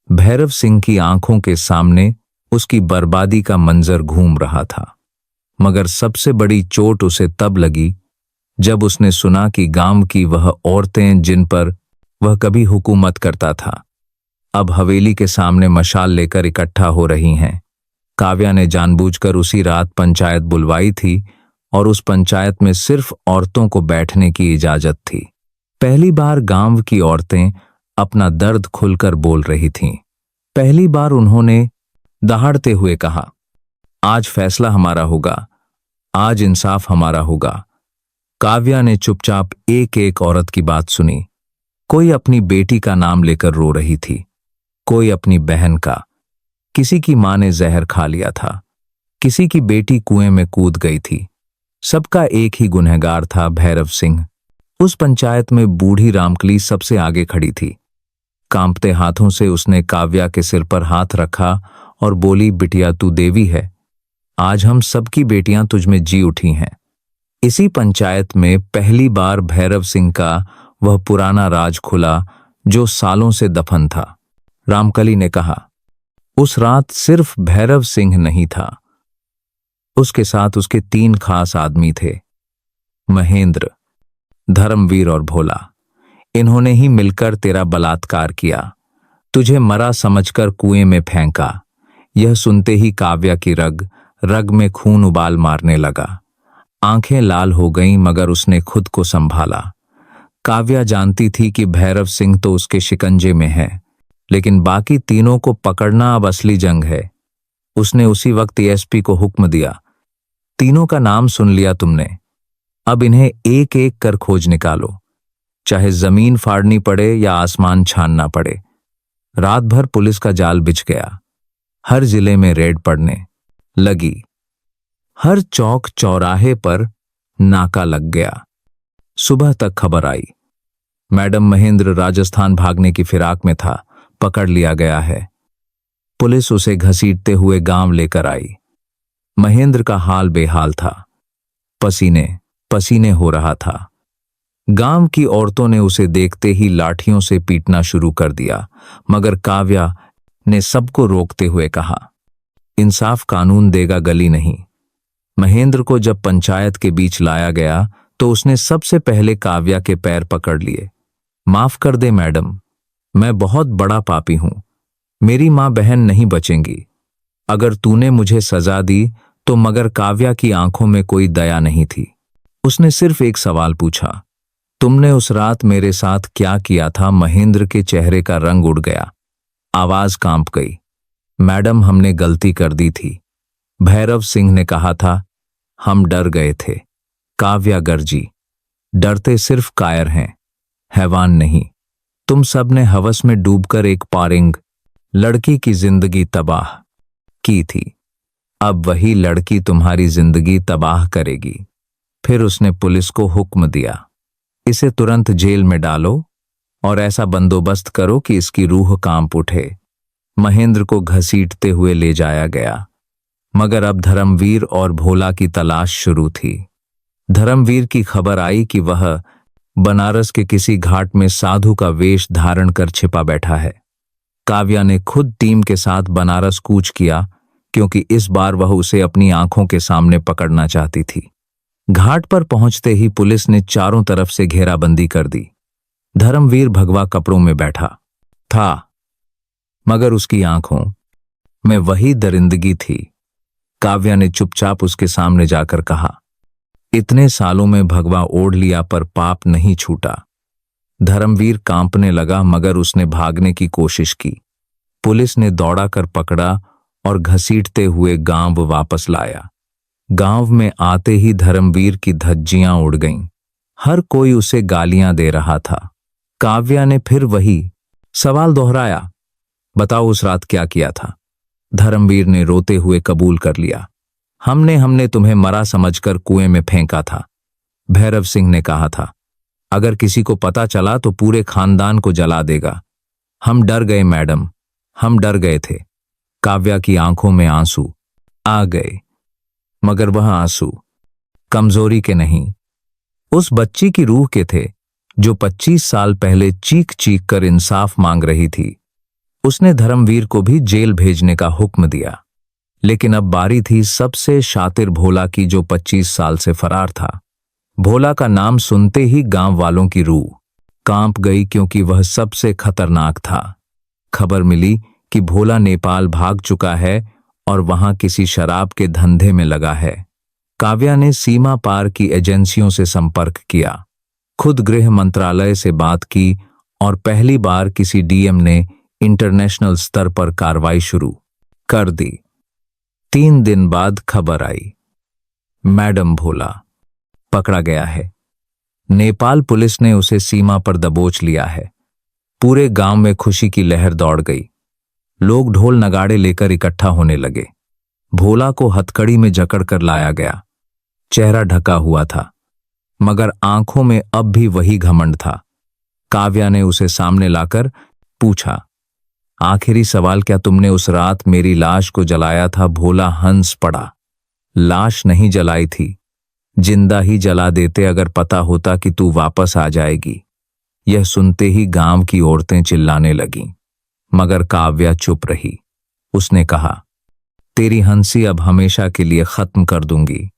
भैरव सिंह की आंखों के सामने उसकी बर्बादी का मंजर घूम रहा था। मगर सबसे बड़ी चोट उसे तब लगी जब उसने सुना कि गांव की वह औरतें जिन पर वह कभी हुकूमत करता था, अब हवेली के सामने मशाल लेकर इकट्ठा हो रही हैं। काव्या ने जानबूझकर उसी रात पंचायत बुलवाई थी और उस पंचायत में सिर्फ औरतों को बैठने की इजाजत थी। पहली बार गांव की औरतें अपना दर्द खुलकर बोल रही थीं। पहली बार उन्होंने दहाड़ते हुए कहा, आज फैसला हमारा होगा, आज इंसाफ हमारा होगा। काव्या ने चुपचाप एक एक औरत की बात सुनी। कोई अपनी बेटी का नाम लेकर रो रही थी, कोई अपनी बहन का, किसी की मां ने जहर खा लिया था, किसी की बेटी कुएं में कूद गई थी। सबका एक ही गुनहगार था, भैरव सिंह। उस पंचायत में बूढ़ी रामकली सबसे आगे खड़ी थी। कांपते हाथों से उसने काव्या के सिर पर हाथ रखा और बोली, बिटिया, तू देवी है। आज हम सबकी बेटियां तुझमें जी उठी हैं। इसी पंचायत में पहली बार भैरव सिंह का वह पुराना राज खुला जो सालों से दफन था। रामकली ने कहा, उस रात सिर्फ भैरव सिंह नहीं था, उसके साथ उसके 3 खास आदमी थे, महेंद्र, धर्मवीर और भोला। इन्होंने ही मिलकर तेरा बलात्कार किया, तुझे मरा समझकर कुएं में फेंका। यह सुनते ही काव्या की रग रग में खून उबाल मारने लगा। आंखें लाल हो गईं मगर उसने खुद को संभाला। काव्या जानती थी कि भैरव सिंह तो उसके शिकंजे में है, लेकिन बाकी तीनों को पकड़ना अब असली जंग है। उसने उसी वक्त एएसपी को हुक्म दिया, तीनों का नाम सुन लिया तुमने, अब इन्हें एक एक कर खोज निकालो, चाहे जमीन फाड़नी पड़े या आसमान छानना पड़े। रात भर पुलिस का जाल बिछ गया। हर जिले में रेड पड़ने लगी। हर चौक चौराहे पर नाका लग गया। सुबह तक खबर आई, मैडम महेंद्र राजस्थान भागने की फिराक में था, पकड़ लिया गया है। पुलिस उसे घसीटते हुए गांव लेकर आई। महेंद्र का हाल बेहाल था, पसीने पसीने हो रहा था। गांव की औरतों ने उसे देखते ही लाठियों से पीटना शुरू कर दिया, मगर काव्या ने सबको रोकते हुए कहा, इंसाफ कानून देगा, गली नहीं। महेंद्र को जब पंचायत के बीच लाया गया तो उसने सबसे पहले काव्या के पैर पकड़ लिए। माफ कर दे मैडम, मैं बहुत बड़ा पापी हूं, मेरी मां बहन नहीं बचेंगी। अगर तूने मुझे सजा दी तो, मगर काव्या की आंखों में कोई दया नहीं थी। उसने सिर्फ एक सवाल पूछा, तुमने उस रात मेरे साथ क्या किया था? महेंद्र के चेहरे का रंग उड़ गया, आवाज कांप गई। मैडम, हमने गलती कर दी थी। भैरव सिंह ने कहा था, हम डर गए थे। काव्या गरजी, डरते सिर्फ कायर हैं, हैवान नहीं। तुम सब ने हवस में डूबकर एक पारिंग लड़की की जिंदगी तबाह की थी। अब वही लड़की तुम्हारी जिंदगी तबाह करेगी। फिर उसने पुलिस को हुक्म दिया, इसे तुरंत जेल में डालो और ऐसा बंदोबस्त करो कि इसकी रूह कांप उठे। महेंद्र को घसीटते हुए ले जाया गया, मगर अब धर्मवीर और भोला की तलाश शुरू थी। धर्मवीर की खबर आई कि वह बनारस के किसी घाट में साधु का वेश धारण कर छिपा बैठा है। काव्या ने खुद टीम के साथ बनारस कूच किया, क्योंकि इस बार वह उसे अपनी आंखों के सामने पकड़ना चाहती थी। घाट पर पहुंचते ही पुलिस ने चारों तरफ से घेराबंदी कर दी। धर्मवीर भगवा कपड़ों में बैठा था, मगर उसकी आंखों में वही दरिंदगी थी। काव्या ने चुपचाप उसके सामने जाकर कहा, इतने सालों में भगवा ओढ़ लिया पर पाप नहीं छूटा। धर्मवीर कांपने लगा, मगर उसने भागने की कोशिश की। पुलिस ने दौड़ा कर पकड़ा और घसीटते हुए गांव वापस लाया। गांव में आते ही धर्मवीर की धज्जियां उड़ गईं। हर कोई उसे गालियां दे रहा था। काव्या ने फिर वही सवाल दोहराया, बताओ उस रात क्या किया था? धर्मवीर ने रोते हुए कबूल कर लिया, हमने तुम्हें मरा समझकर कुएं में फेंका था। भैरव सिंह ने कहा था, अगर किसी को पता चला तो पूरे खानदान को जला देगा। हम डर गए मैडम, हम डर गए थे। काव्या की आंखों में आंसू आ गए, मगर वह आंसू कमजोरी के नहीं, उस बच्ची की रूह के थे जो 25 साल पहले चीख चीख कर इंसाफ मांग रही थी। उसने धर्मवीर को भी जेल भेजने का हुक्म दिया, लेकिन अब बारी थी सबसे शातिर भोला की, जो 25 साल से फरार था। भोला का नाम सुनते ही गांव वालों की रूह कांप गई, क्योंकि वह सबसे खतरनाक था। खबर मिली कि भोला नेपाल भाग चुका है और वहां किसी शराब के धंधे में लगा है। काव्या ने सीमा पार की एजेंसियों से संपर्क किया, खुद गृह मंत्रालय से बात की और पहली बार किसी डीएम ने इंटरनेशनल स्तर पर कार्रवाई शुरू कर दी। 3 दिन बाद खबर आई, मैडम भोला पकड़ा गया है। नेपाल पुलिस ने उसे सीमा पर दबोच लिया है। पूरे गांव में खुशी की लहर दौड़ गई। लोग ढोल नगाड़े लेकर इकट्ठा होने लगे। भोला को हथकड़ी में जकड़ कर लाया गया। चेहरा ढका हुआ था, मगर आंखों में अब भी वही घमंड था। काव्या ने उसे सामने लाकर पूछा, आखिरी सवाल, क्या तुमने उस रात मेरी लाश को जलाया था? भोला हंस पड़ा, लाश नहीं जलाई थी, जिंदा ही जला देते अगर पता होता कि तू वापस आ जाएगी। यह सुनते ही गांव की औरतें चिल्लाने लगीं, मगर काव्या चुप रही। उसने कहा, तेरी हंसी अब हमेशा के लिए खत्म कर दूंगी।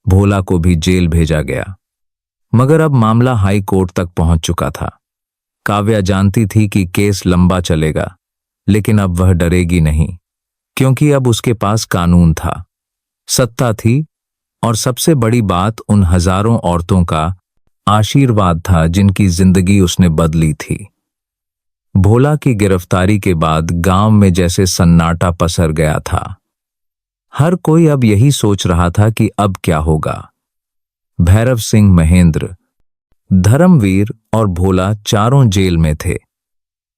भोला को भी जेल भेजा गया, मगर अब मामला हाई कोर्ट तक पहुंच चुका था। काव्या जानती थी कि केस लंबा चलेगा, लेकिन अब वह डरेगी नहीं, क्योंकि अब उसके पास कानून था, सत्ता थी, और सबसे बड़ी बात उन हजारों औरतों का आशीर्वाद था जिनकी जिंदगी उसने बदली थी। भोला की गिरफ्तारी के बाद गांव में जैसे सन्नाटा पसर गया था। हर कोई अब यही सोच रहा था कि अब क्या होगा। भैरव सिंह, महेंद्र, धर्मवीर और भोला चारों जेल में थे,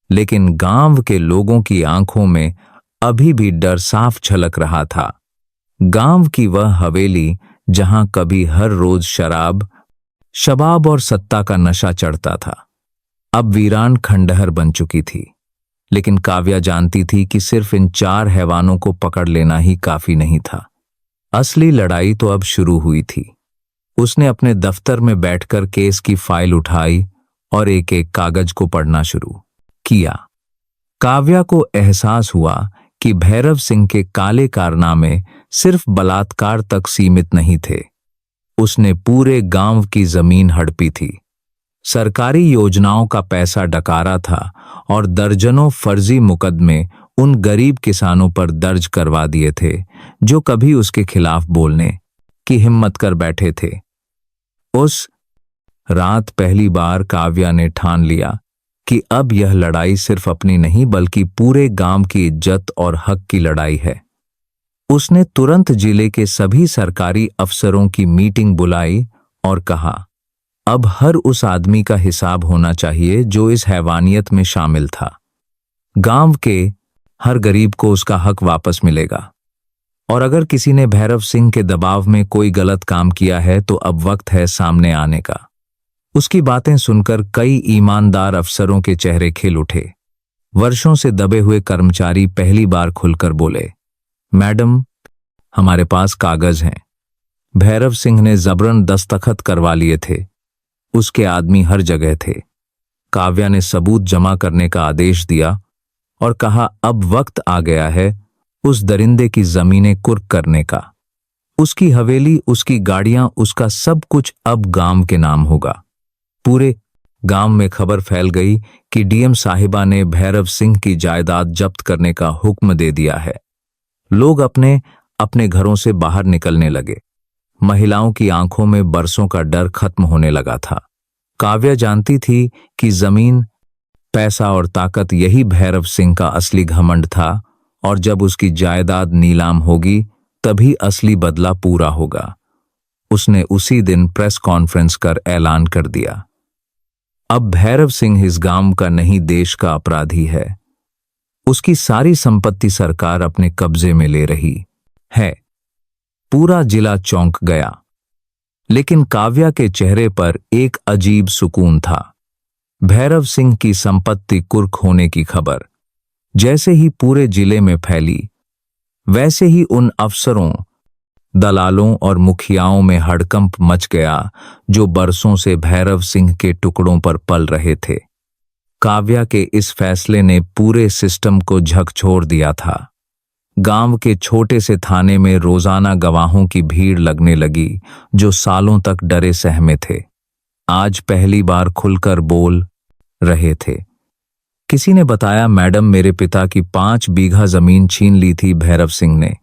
लेकिन गांव के लोगों की आंखों में अभी भी डर साफ झलक रहा था। गांव की वह हवेली जहां कभी हर रोज शराब, शबाब और सत्ता का नशा चढ़ता था, अब वीरान खंडहर बन चुकी थी। लेकिन काव्या जानती थी कि सिर्फ इन 4 हैवानों को पकड़ लेना ही काफी नहीं था। असली लड़ाई तो अब शुरू हुई थी। उसने अपने दफ्तर में बैठकर केस की फाइल उठाई और एक एक कागज को पढ़ना शुरू किया। काव्या को एहसास हुआ कि भैरव सिंह के काले कारनामे सिर्फ बलात्कार तक सीमित नहीं थे। उसने पूरे गांव की जमीन हड़पी थी, सरकारी योजनाओं का पैसा डकारा था और दर्जनों फर्जी मुकदमे उन गरीब किसानों पर दर्ज करवा दिए थे जो कभी उसके खिलाफ बोलने की हिम्मत कर बैठे थे। उस रात पहली बार काव्या ने ठान लिया कि अब यह लड़ाई सिर्फ अपनी नहीं बल्कि पूरे गांव की इज्जत और हक की लड़ाई है। उसने तुरंत जिले के सभी सरकारी अफसरों की मीटिंग बुलाई और कहा, अब हर उस आदमी का हिसाब होना चाहिए जो इस हैवानियत में शामिल था। गांव के हर गरीब को उसका हक वापस मिलेगा, और अगर किसी ने भैरव सिंह के दबाव में कोई गलत काम किया है तो अब वक्त है सामने आने का। उसकी बातें सुनकर कई ईमानदार अफसरों के चेहरे खिल उठे। वर्षों से दबे हुए कर्मचारी पहली बार खुलकर बोले, मैडम, हमारे पास कागज हैं। भैरव सिंह ने जबरन दस्तखत करवा लिए थे, उसके आदमी हर जगह थे। काव्या ने सबूत जमा करने का आदेश दिया और कहा, अब वक्त आ गया है उस दरिंदे की जमीनें कुर्क करने का। उसकी हवेली, उसकी गाड़ियां, उसका सब कुछ अब गांव के नाम होगा। पूरे गांव में खबर फैल गई कि डीएम साहिबा ने भैरव सिंह की जायदाद जब्त करने का हुक्म दे दिया है। लोग अपने अपने घरों से बाहर निकलने लगे। महिलाओं की आंखों में बरसों का डर खत्म होने लगा था। काव्या जानती थी कि जमीन, पैसा और ताकत यही भैरव सिंह का असली घमंड था, और जब उसकी जायदाद नीलाम होगी तभी असली बदला पूरा होगा। उसने उसी दिन प्रेस कॉन्फ्रेंस कर ऐलान कर दिया, अब भैरव सिंह इस गांव का नहीं, देश का अपराधी है। उसकी सारी संपत्ति सरकार अपने कब्जे में ले रही है। पूरा जिला चौंक गया, लेकिन काव्या के चेहरे पर एक अजीब सुकून था। भैरव सिंह की संपत्ति कुर्क होने की खबर जैसे ही पूरे जिले में फैली, वैसे ही उन अफसरों, दलालों और मुखियाओं में हड़कंप मच गया जो बरसों से भैरव सिंह के टुकड़ों पर पल रहे थे। काव्या के इस फैसले ने पूरे सिस्टम को झकझोर दिया था। गांव के छोटे से थाने में रोजाना गवाहों की भीड़ लगने लगी जो सालों तक डरे सहमे थे, आज पहली बार खुलकर बोल रहे थे। किसी ने बताया, मैडम, मेरे पिता की 5 बीघा जमीन छीन ली थी भैरव सिंह ने।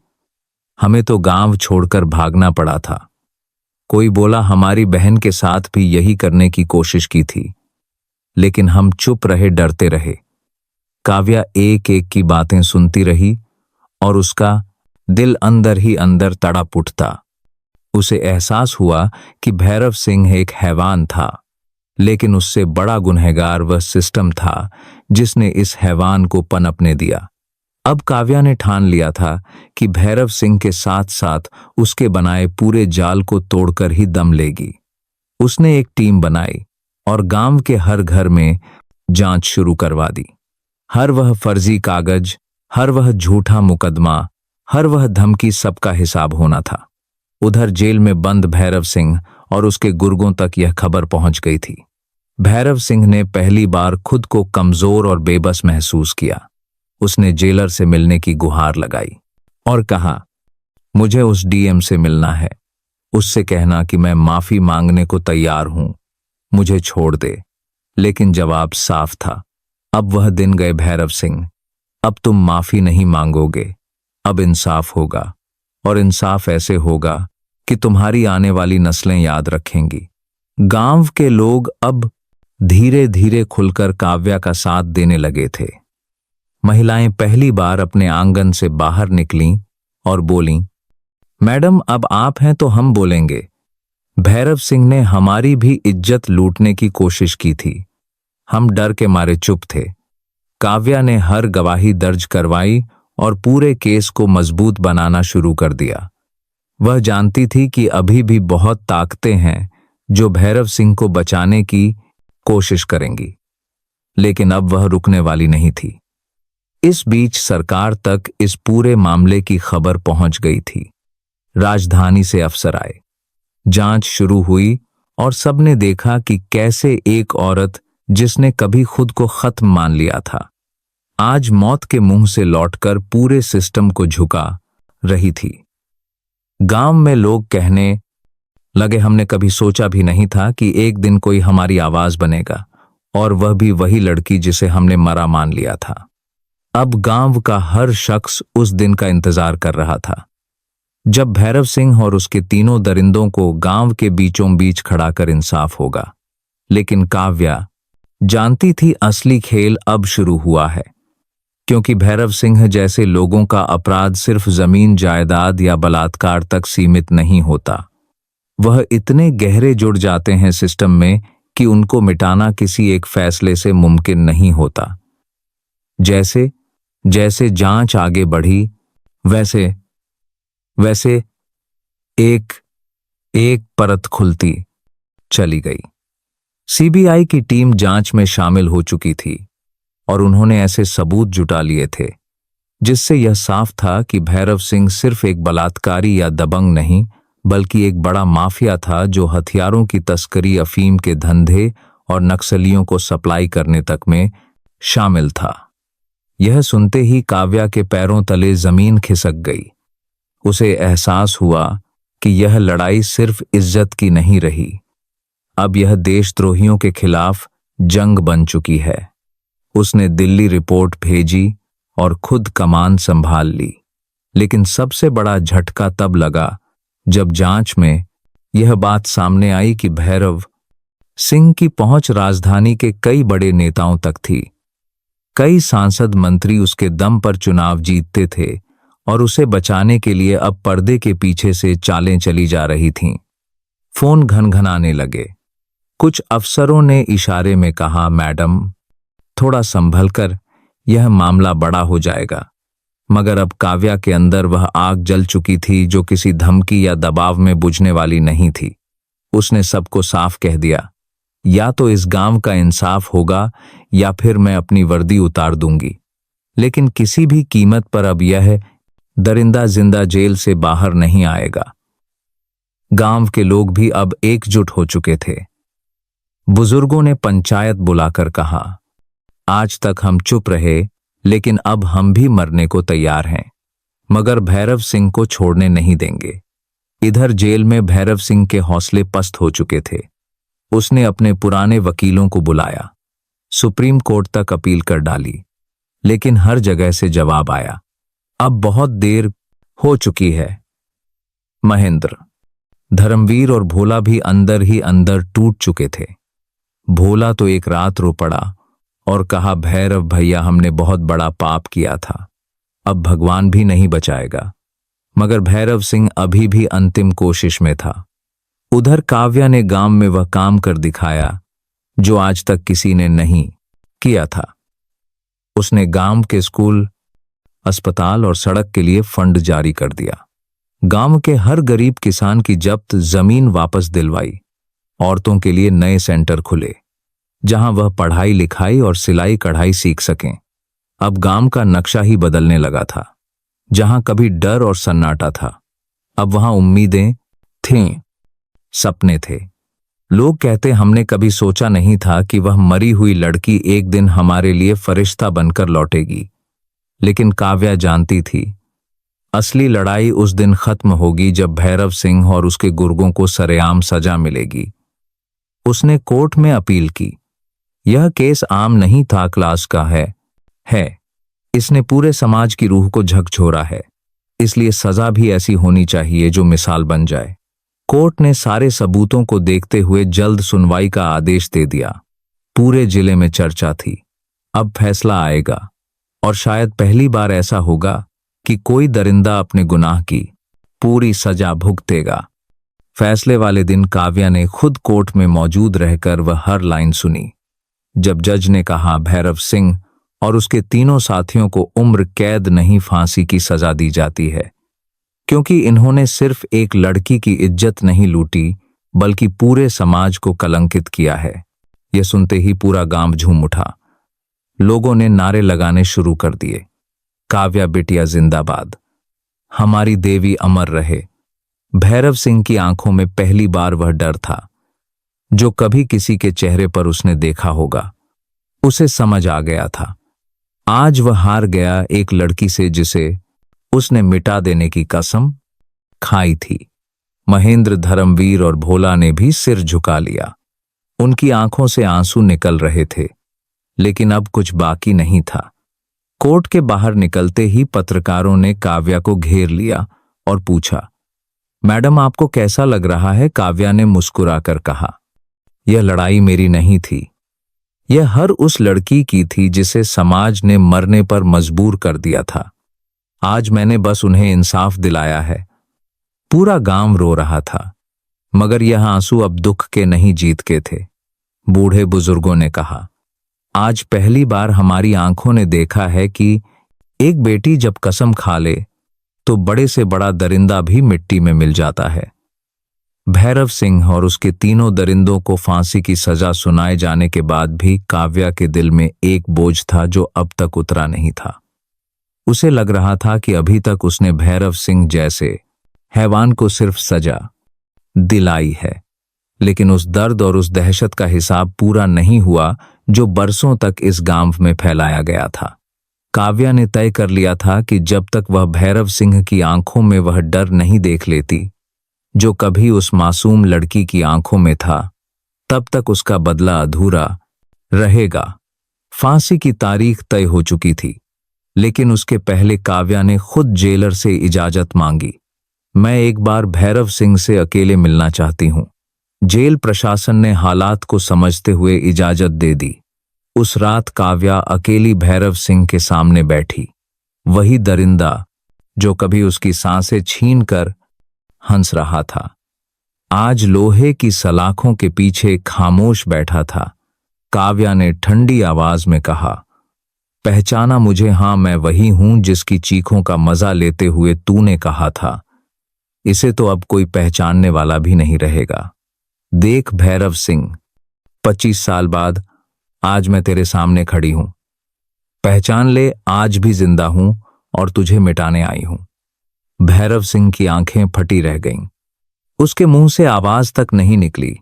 हमें तो गांव छोड़कर भागना पड़ा था। कोई बोला, हमारी बहन के साथ भी यही करने की कोशिश की थी, लेकिन हम चुप रहे, डरते रहे। काव्या एक एक की बातें सुनती रही और उसका दिल अंदर ही अंदर तड़प उठता। उसे एहसास हुआ कि भैरव सिंह एक हैवान था, लेकिन उससे बड़ा गुनहगार वह सिस्टम था जिसने इस हैवान को पनपने दिया। अब काव्या ने ठान लिया था कि भैरव सिंह के साथ साथ उसके बनाए पूरे जाल को तोड़कर ही दम लेगी। उसने एक टीम बनाई और गांव के हर घर में जांच शुरू करवा दी। हर वह फर्जी कागज, हर वह झूठा मुकदमा, हर वह धमकी, सबका हिसाब होना था। उधर जेल में बंद भैरव सिंह और उसके गुर्गों तक यह खबर पहुंच गई थी। भैरव सिंह ने पहली बार खुद को कमजोर और बेबस महसूस किया। उसने जेलर से मिलने की गुहार लगाई और कहा, मुझे उस डीएम से मिलना है। उससे कहना कि मैं माफी मांगने को तैयार हूं, मुझे छोड़ दे। लेकिन जवाब साफ था। अब वह दिन गए भैरव सिंह। अब तुम माफी नहीं मांगोगे, अब इंसाफ होगा। और इंसाफ ऐसे होगा कि तुम्हारी आने वाली नस्लें याद रखेंगी। गांव के लोग अब धीरे धीरे खुलकर काव्या का साथ देने लगे थे। महिलाएं पहली बार अपने आंगन से बाहर निकलीं और बोलीं, मैडम अब आप हैं तो हम बोलेंगे। भैरव सिंह ने हमारी भी इज्जत लूटने की कोशिश की थी, हम डर के मारे चुप थे। काव्या ने हर गवाही दर्ज करवाई और पूरे केस को मजबूत बनाना शुरू कर दिया। वह जानती थी कि अभी भी बहुत ताकतें हैं जो भैरव सिंह को बचाने की कोशिश करेंगी, लेकिन अब वह रुकने वाली नहीं थी। इस बीच सरकार तक इस पूरे मामले की खबर पहुंच गई थी। राजधानी से अफसर आए, जांच शुरू हुई और सबने देखा कि कैसे एक औरत जिसने कभी खुद को खत्म मान लिया था, आज मौत के मुंह से लौटकर पूरे सिस्टम को झुका रही थी। गांव में लोग कहने लगे, हमने कभी सोचा भी नहीं था कि एक दिन कोई हमारी आवाज बनेगा, और वह भी वही लड़की जिसे हमने मरा मान लिया था। अब गांव का हर शख्स उस दिन का इंतजार कर रहा था जब भैरव सिंह और उसके तीनों दरिंदों को गांव के बीचों बीच खड़ा कर इंसाफ होगा। लेकिन काव्या जानती थी असली खेल अब शुरू हुआ है, क्योंकि भैरव सिंह जैसे लोगों का अपराध सिर्फ जमीन जायदाद या बलात्कार तक सीमित नहीं होता। वह इतने गहरे जुड़ जाते हैं सिस्टम में कि उनको मिटाना किसी एक फैसले से मुमकिन नहीं होता। जैसे जैसे जांच आगे बढ़ी, वैसे वैसे एक एक परत खुलती चली गई। सीबीआई की टीम जांच में शामिल हो चुकी थी और उन्होंने ऐसे सबूत जुटा लिए थे जिससे यह साफ था कि भैरव सिंह सिर्फ एक बलात्कारी या दबंग नहीं, बल्कि एक बड़ा माफिया था जो हथियारों की तस्करी, अफीम के धंधे और नक्सलियों को सप्लाई करने तक में शामिल था। यह सुनते ही काव्या के पैरों तले जमीन खिसक गई। उसे एहसास हुआ कि यह लड़ाई सिर्फ इज्जत की नहीं रही, अब यह देशद्रोहियों के खिलाफ जंग बन चुकी है। उसने दिल्ली रिपोर्ट भेजी और खुद कमान संभाल ली। लेकिन सबसे बड़ा झटका तब लगा जब जांच में यह बात सामने आई कि भैरव सिंह की पहुंच राजधानी के कई बड़े नेताओं तक थी। कई सांसद मंत्री उसके दम पर चुनाव जीतते थे और उसे बचाने के लिए अब पर्दे के पीछे से चालें चली जा रही थीं। फोन घनघनाने लगे। कुछ अफसरों ने इशारे में कहा, मैडम थोड़ा संभल कर, यह मामला बड़ा हो जाएगा। मगर अब काव्या के अंदर वह आग जल चुकी थी जो किसी धमकी या दबाव में बुझने वाली नहीं थी। उसने सबको साफ कह दिया, या तो इस गांव का इंसाफ होगा या फिर मैं अपनी वर्दी उतार दूंगी, लेकिन किसी भी कीमत पर अब यह दरिंदा जिंदा जेल से बाहर नहीं आएगा। गांव के लोग भी अब एकजुट हो चुके थे। बुजुर्गों ने पंचायत बुलाकर कहा, आज तक हम चुप रहे, लेकिन अब हम भी मरने को तैयार हैं, मगर भैरव सिंह को छोड़ने नहीं देंगे। इधर जेल में भैरव सिंह के हौसले पस्त हो चुके थे। उसने अपने पुराने वकीलों को बुलाया, सुप्रीम कोर्ट तक अपील कर डाली, लेकिन हर जगह से जवाब आया, अब बहुत देर हो चुकी है। महेंद्र, धर्मवीर और भोला भी अंदर ही अंदर टूट चुके थे। भोला तो एक रात रो पड़ा और कहा, भैरव भैया हमने बहुत बड़ा पाप किया था, अब भगवान भी नहीं बचाएगा। मगर भैरव सिंह अभी भी अंतिम कोशिश में था। उधर काव्या ने गांव में वह काम कर दिखाया जो आज तक किसी ने नहीं किया था। उसने गांव के स्कूल, अस्पताल और सड़क के लिए फंड जारी कर दिया। गांव के हर गरीब किसान की जब्त जमीन वापस दिलवाई। औरतों के लिए नए सेंटर खुले जहां वह पढ़ाई लिखाई और सिलाई कढ़ाई सीख सकें। अब गांव का नक्शा ही बदलने लगा था। जहां कभी डर और सन्नाटा था, अब वहां उम्मीदें थीं, सपने थे। लोग कहते, हमने कभी सोचा नहीं था कि वह मरी हुई लड़की एक दिन हमारे लिए फरिश्ता बनकर लौटेगी। लेकिन काव्या जानती थी असली लड़ाई उस दिन खत्म होगी जब भैरव सिंह और उसके गुर्गों को सरेआम सजा मिलेगी। उसने कोर्ट में अपील की। यह केस आम नहीं था, क्लास का है। इसने पूरे समाज की रूह को झकझोरा है, इसलिए सजा भी ऐसी होनी चाहिए जो मिसाल बन जाए। कोर्ट ने सारे सबूतों को देखते हुए जल्द सुनवाई का आदेश दे दिया। पूरे जिले में चर्चा थी। अब फैसला आएगा और शायद पहली बार ऐसा होगा कि कोई दरिंदा अपने गुनाह की पूरी सजा भुगतेगा। फैसले वाले दिन काव्या ने खुद कोर्ट में मौजूद रहकर वह हर लाइन सुनी। जब जज ने कहा भैरव सिंह और उसके तीनों साथियों को उम्र कैद नहीं फांसी की सजा दी जाती है, क्योंकि इन्होंने सिर्फ एक लड़की की इज्जत नहीं लूटी बल्कि पूरे समाज को कलंकित किया है। यह सुनते ही पूरा गांव झूम उठा। लोगों ने नारे लगाने शुरू कर दिए, काव्या बिटिया जिंदाबाद, हमारी देवी अमर रहे। भैरव सिंह की आंखों में पहली बार वह डर था जो कभी किसी के चेहरे पर उसने देखा होगा। उसे समझ आ गया था आज वह हार गया एक लड़की से जिसे उसने मिटा देने की कसम खाई थी। महेंद्र, धर्मवीर और भोला ने भी सिर झुका लिया। उनकी आंखों से आंसू निकल रहे थे, लेकिन अब कुछ बाकी नहीं था। कोर्ट के बाहर निकलते ही पत्रकारों ने काव्या को घेर लिया और पूछा, मैडम आपको कैसा लग रहा है? काव्या ने मुस्कुराकर कहा, यह लड़ाई मेरी नहीं थी, यह हर उस लड़की की थी जिसे समाज ने मरने पर मजबूर कर दिया था। आज मैंने बस उन्हें इंसाफ दिलाया है। पूरा गांव रो रहा था, मगर यह आंसू अब दुख के नहीं जीत के थे। बूढ़े बुजुर्गों ने कहा, आज पहली बार हमारी आंखों ने देखा है कि एक बेटी जब कसम खा ले तो बड़े से बड़ा दरिंदा भी मिट्टी में मिल जाता है। भैरव सिंह और उसके तीनों दरिंदों को फांसी की सजा सुनाए जाने के बाद भी काव्या के दिल में एक बोझ था जो अब तक उतरा नहीं था। उसे लग रहा था कि अभी तक उसने भैरव सिंह जैसे हैवान को सिर्फ सजा दिलाई है, लेकिन उस दर्द और उस दहशत का हिसाब पूरा नहीं हुआ जो बरसों तक इस गांव में फैलाया गया था। काव्या ने तय कर लिया था कि जब तक वह भैरव सिंह की आंखों में वह डर नहीं देख लेती जो कभी उस मासूम लड़की की आंखों में था, तब तक उसका बदला अधूरा रहेगा। फांसी की तारीख तय हो चुकी थी, लेकिन उसके पहले काव्या ने खुद जेलर से इजाजत मांगी। मैं एक बार भैरव सिंह से अकेले मिलना चाहती हूं। जेल प्रशासन ने हालात को समझते हुए इजाजत दे दी। उस रात काव्या अकेली भैरव सिंह के सामने बैठी। वही दरिंदा जो कभी उसकी सांसें छीन कर हंस रहा था, आज लोहे की सलाखों के पीछे खामोश बैठा था। काव्या ने ठंडी आवाज में कहा, पहचाना मुझे? हाँ, मैं वही हूं जिसकी चीखों का मजा लेते हुए तूने कहा था इसे तो अब कोई पहचानने वाला भी नहीं रहेगा। देख भैरव सिंह, 25 साल बाद आज मैं तेरे सामने खड़ी हूं। पहचान ले, आज भी जिंदा हूं और तुझे मिटाने आई हूं। भैरव सिंह की आंखें फटी रह गईं। उसके मुंह से आवाज तक नहीं निकली।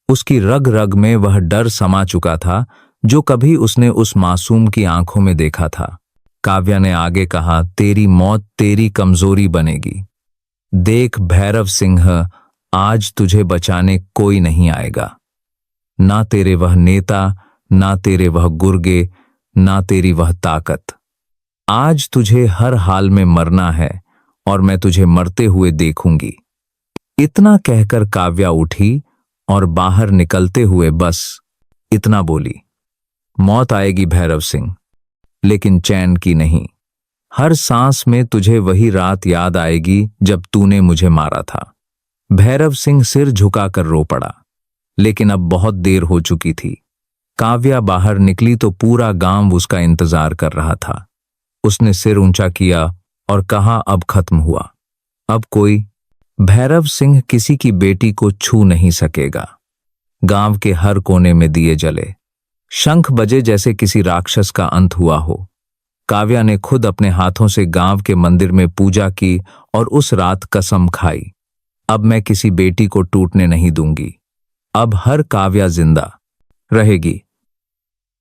उसकी रग रग में वह डर समा चुका था जो कभी उसने उस मासूम की आंखों में देखा था। काव्या ने आगे कहा, तेरी मौत तेरी कमजोरी बनेगी। देख भैरव सिंह, आज तुझे बचाने कोई नहीं आएगा। ना तेरे वह नेता, ना तेरे वह गुर्गे, ना तेरी वह ताकत। आज तुझे हर हाल में मरना है और मैं तुझे मरते हुए देखूंगी। इतना कहकर काव्या उठी और बाहर निकलते हुए बस इतना बोली, मौत आएगी भैरव सिंह, लेकिन चैन की नहीं। हर सांस में तुझे वही रात याद आएगी जब तूने मुझे मारा था। भैरव सिंह सिर झुकाकर रो पड़ा, लेकिन अब बहुत देर हो चुकी थी। काव्या बाहर निकली तो पूरा गांव उसका इंतजार कर रहा था। उसने सिर ऊंचा किया और कहा, अब खत्म हुआ। अब कोई भैरव सिंह किसी की बेटी को छू नहीं सकेगा। गांव के हर कोने में दिए जले, शंख बजे जैसे किसी राक्षस का अंत हुआ हो। काव्या ने खुद अपने हाथों से गांव के मंदिर में पूजा की और उस रात कसम खाई, अब मैं किसी बेटी को टूटने नहीं दूंगी। अब हर काव्या जिंदा रहेगी।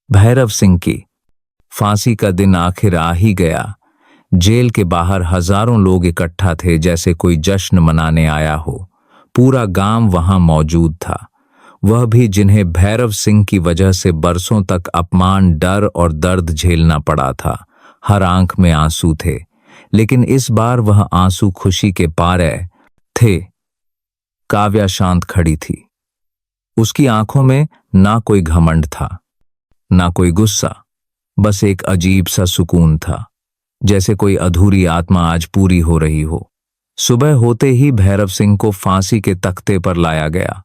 भैरव सिंह की फांसी का दिन आखिर आ ही गया। जेल के बाहर हजारों लोग इकट्ठा थे, जैसे कोई जश्न मनाने आया हो। पूरा गांव वहां मौजूद था, वह भी जिन्हें भैरव सिंह की वजह से बरसों तक अपमान, डर और दर्द झेलना पड़ा था। हर आंख में आंसू थे, लेकिन इस बार वह आंसू खुशी के पारे थे। काव्या शांत खड़ी थी। उसकी आंखों में ना कोई घमंड था, ना कोई गुस्सा, बस एक अजीब सा सुकून था, जैसे कोई अधूरी आत्मा आज पूरी हो रही हो। सुबह होते ही भैरव सिंह को फांसी के तख्ते पर लाया गया।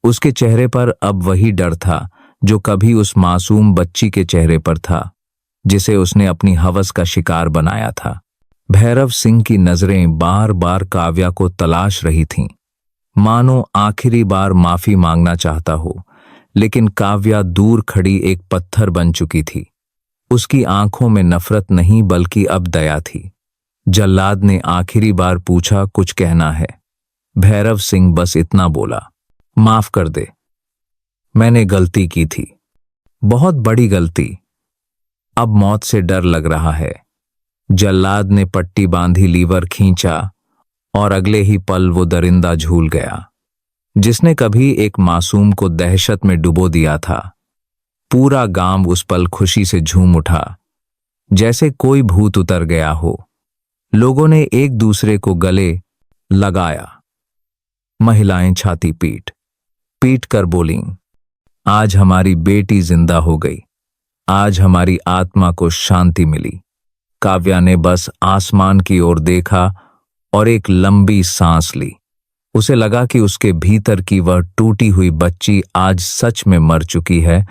उसके चेहरे पर अब वही डर था जो कभी उस मासूम बच्ची के चेहरे पर था, जिसे उसने अपनी हवस का शिकार बनाया था। भैरव सिंह की नजरें बार बार काव्या को तलाश रही थीं, मानो आखिरी बार माफी मांगना चाहता हो। लेकिन काव्या दूर खड़ी एक पत्थर बन चुकी थी। उसकी आंखों में नफरत नहीं, बल्कि अब दया थी। जल्लाद ने आखिरी बार पूछा, कुछ कहना है? भैरव सिंह बस इतना बोला, माफ कर दे, मैंने गलती की थी, बहुत बड़ी गलती। अब मौत से डर लग रहा है। जल्लाद ने पट्टी बांधी, लीवर खींचा और अगले ही पल वो दरिंदा झूल गया, जिसने कभी एक मासूम को दहशत में डुबो दिया था। पूरा गांव उस पल खुशी से झूम उठा, जैसे कोई भूत उतर गया हो। लोगों ने एक दूसरे को गले लगाया। महिलाएं छाती पीट पीट कर बोलीं, आज हमारी बेटी जिंदा हो गई, आज हमारी आत्मा को शांति मिली। काव्या ने बस आसमान की ओर देखा और एक लंबी सांस ली। उसे लगा कि उसके भीतर की वह टूटी हुई बच्ची आज सच में मर चुकी है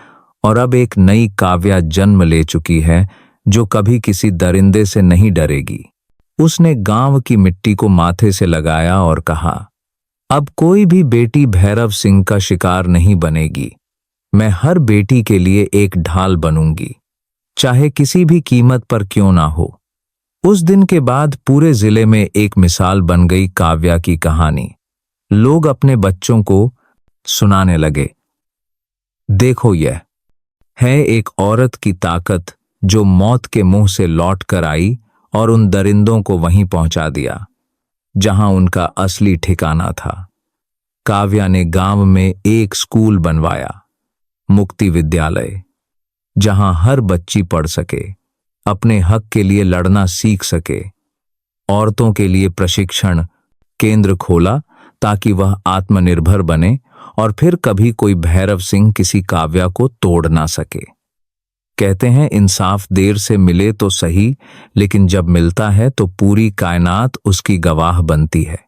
और अब एक नई काव्या जन्म ले चुकी है, जो कभी किसी दरिंदे से नहीं डरेगी। उसने गांव की मिट्टी को माथे से लगाया और कहा, अब कोई भी बेटी भैरव सिंह का शिकार नहीं बनेगी। मैं हर बेटी के लिए एक ढाल बनूंगी, चाहे किसी भी कीमत पर क्यों ना हो। उस दिन के बाद पूरे जिले में एक मिसाल बन गई काव्या की कहानी। लोग अपने बच्चों को सुनाने लगे, देखो यह है एक औरत की ताकत जो मौत के मुंह से लौट कर आई और उन दरिंदों को वहीं पहुंचा दिया जहां उनका असली ठिकाना था। काव्या ने गांव में एक स्कूल बनवाया, मुक्ति विद्यालय, जहां हर बच्ची पढ़ सके, अपने हक के लिए लड़ना सीख सके। औरतों के लिए प्रशिक्षण केंद्र खोला ताकि वह आत्मनिर्भर बने और फिर कभी कोई भैरव सिंह किसी काव्या को तोड़ ना सके। कहते हैं इंसाफ देर से मिले तो सही, लेकिन जब मिलता है तो पूरी कायनात उसकी गवाह बनती है।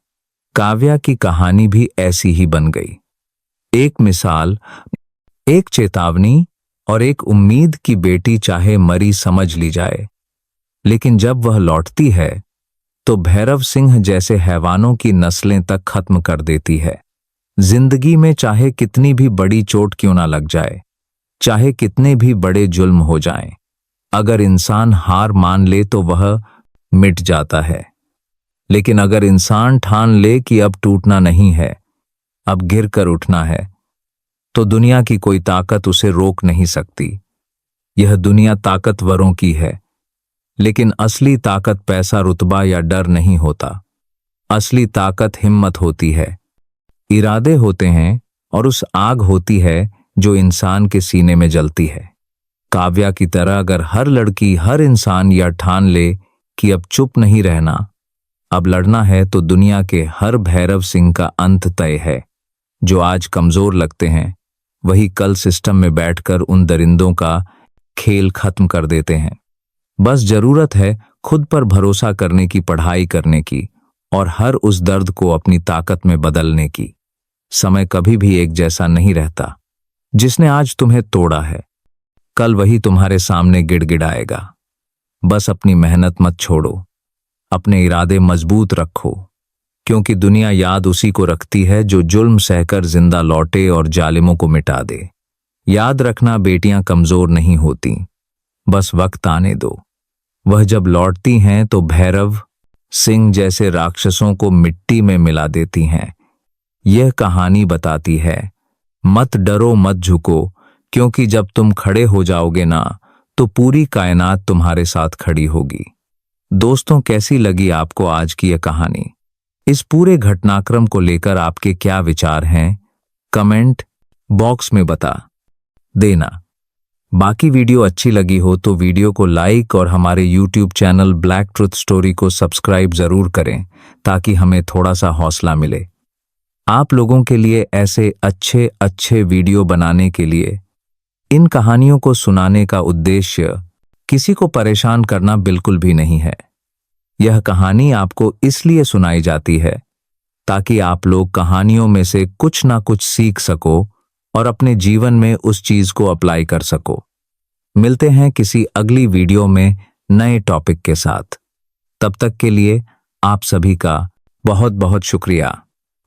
काव्या की कहानी भी ऐसी ही बन गई। एक मिसाल, एक चेतावनी और एक उम्मीद की बेटी चाहे मरी समझ ली जाए, लेकिन जब वह लौटती है तो भैरव सिंह जैसे हैवानों की नस्लें तक खत्म कर देती है। जिंदगी में चाहे कितनी भी बड़ी चोट क्यों ना लग जाए, चाहे कितने भी बड़े जुल्म हो जाएं, अगर इंसान हार मान ले तो वह मिट जाता है। लेकिन अगर इंसान ठान ले कि अब टूटना नहीं है, अब गिर कर उठना है, तो दुनिया की कोई ताकत उसे रोक नहीं सकती। यह दुनिया ताकतवरों की है, लेकिन असली ताकत पैसा, रुतबा या डर नहीं होता। असली ताकत हिम्मत होती है, इरादे होते हैं और उस आग होती है जो इंसान के सीने में जलती है। काव्या की तरह अगर हर लड़की, हर इंसान यह ठान ले कि अब चुप नहीं रहना, अब लड़ना है, तो दुनिया के हर भैरव सिंह का अंत तय है। जो आज कमजोर लगते हैं वही कल सिस्टम में बैठकर उन दरिंदों का खेल खत्म कर देते हैं। बस जरूरत है खुद पर भरोसा करने की, पढ़ाई करने की और हर उस दर्द को अपनी ताकत में बदलने की। समय कभी भी एक जैसा नहीं रहता। जिसने आज तुम्हें तोड़ा है, कल वही तुम्हारे सामने गिड़गिड़ाएगा। बस अपनी मेहनत मत छोड़ो, अपने इरादे मजबूत रखो, क्योंकि दुनिया याद उसी को रखती है जो जुल्म सहकर जिंदा लौटे और जालिमों को मिटा दे। याद रखना, बेटियां कमजोर नहीं होती, बस वक्त आने दो। वह जब लौटती हैं तो भैरव सिंह जैसे राक्षसों को मिट्टी में मिला देती हैं। यह कहानी बताती है, मत डरो, मत झुको, क्योंकि जब तुम खड़े हो जाओगे ना, तो पूरी कायनात तुम्हारे साथ खड़ी होगी। दोस्तों, कैसी लगी आपको आज की यह कहानी? इस पूरे घटनाक्रम को लेकर आपके क्या विचार हैं? कमेंट बॉक्स में बता देना। बाकी वीडियो अच्छी लगी हो तो वीडियो को लाइक और हमारे YouTube channel black truth story को सब्सक्राइब जरूर करें ताकि हमें थोड़ा सा हौसला मिले। आप लोगों के लिए ऐसे अच्छे अच्छे वीडियो बनाने के लिए। इन कहानियों को सुनाने का उद्देश्य किसी को परेशान करना बिल्कुल भी नहीं है। यह कहानी आपको इसलिए सुनाई जाती है ताकि आप लोग कहानियों में से कुछ ना कुछ सीख सको और अपने जीवन में उस चीज को अप्लाई कर सको। मिलते हैं किसी अगली वीडियो में नए टॉपिक के साथ। तब तक के लिए आप सभी का बहुत बहुत शुक्रिया।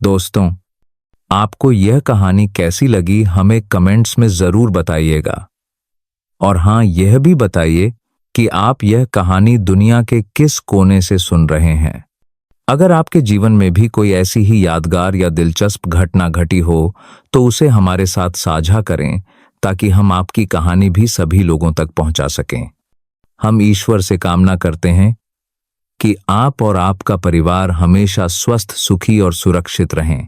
दोस्तों, आपको यह कहानी कैसी लगी हमें कमेंट्स में जरूर बताइएगा। और हाँ, यह भी बताइए कि आप यह कहानी दुनिया के किस कोने से सुन रहे हैं। अगर आपके जीवन में भी कोई ऐसी ही यादगार या दिलचस्प घटना घटी हो तो उसे हमारे साथ साझा करें ताकि हम आपकी कहानी भी सभी लोगों तक पहुंचा सकें। हम ईश्वर से कामना करते हैं कि आप और आपका परिवार हमेशा स्वस्थ, सुखी और सुरक्षित रहें।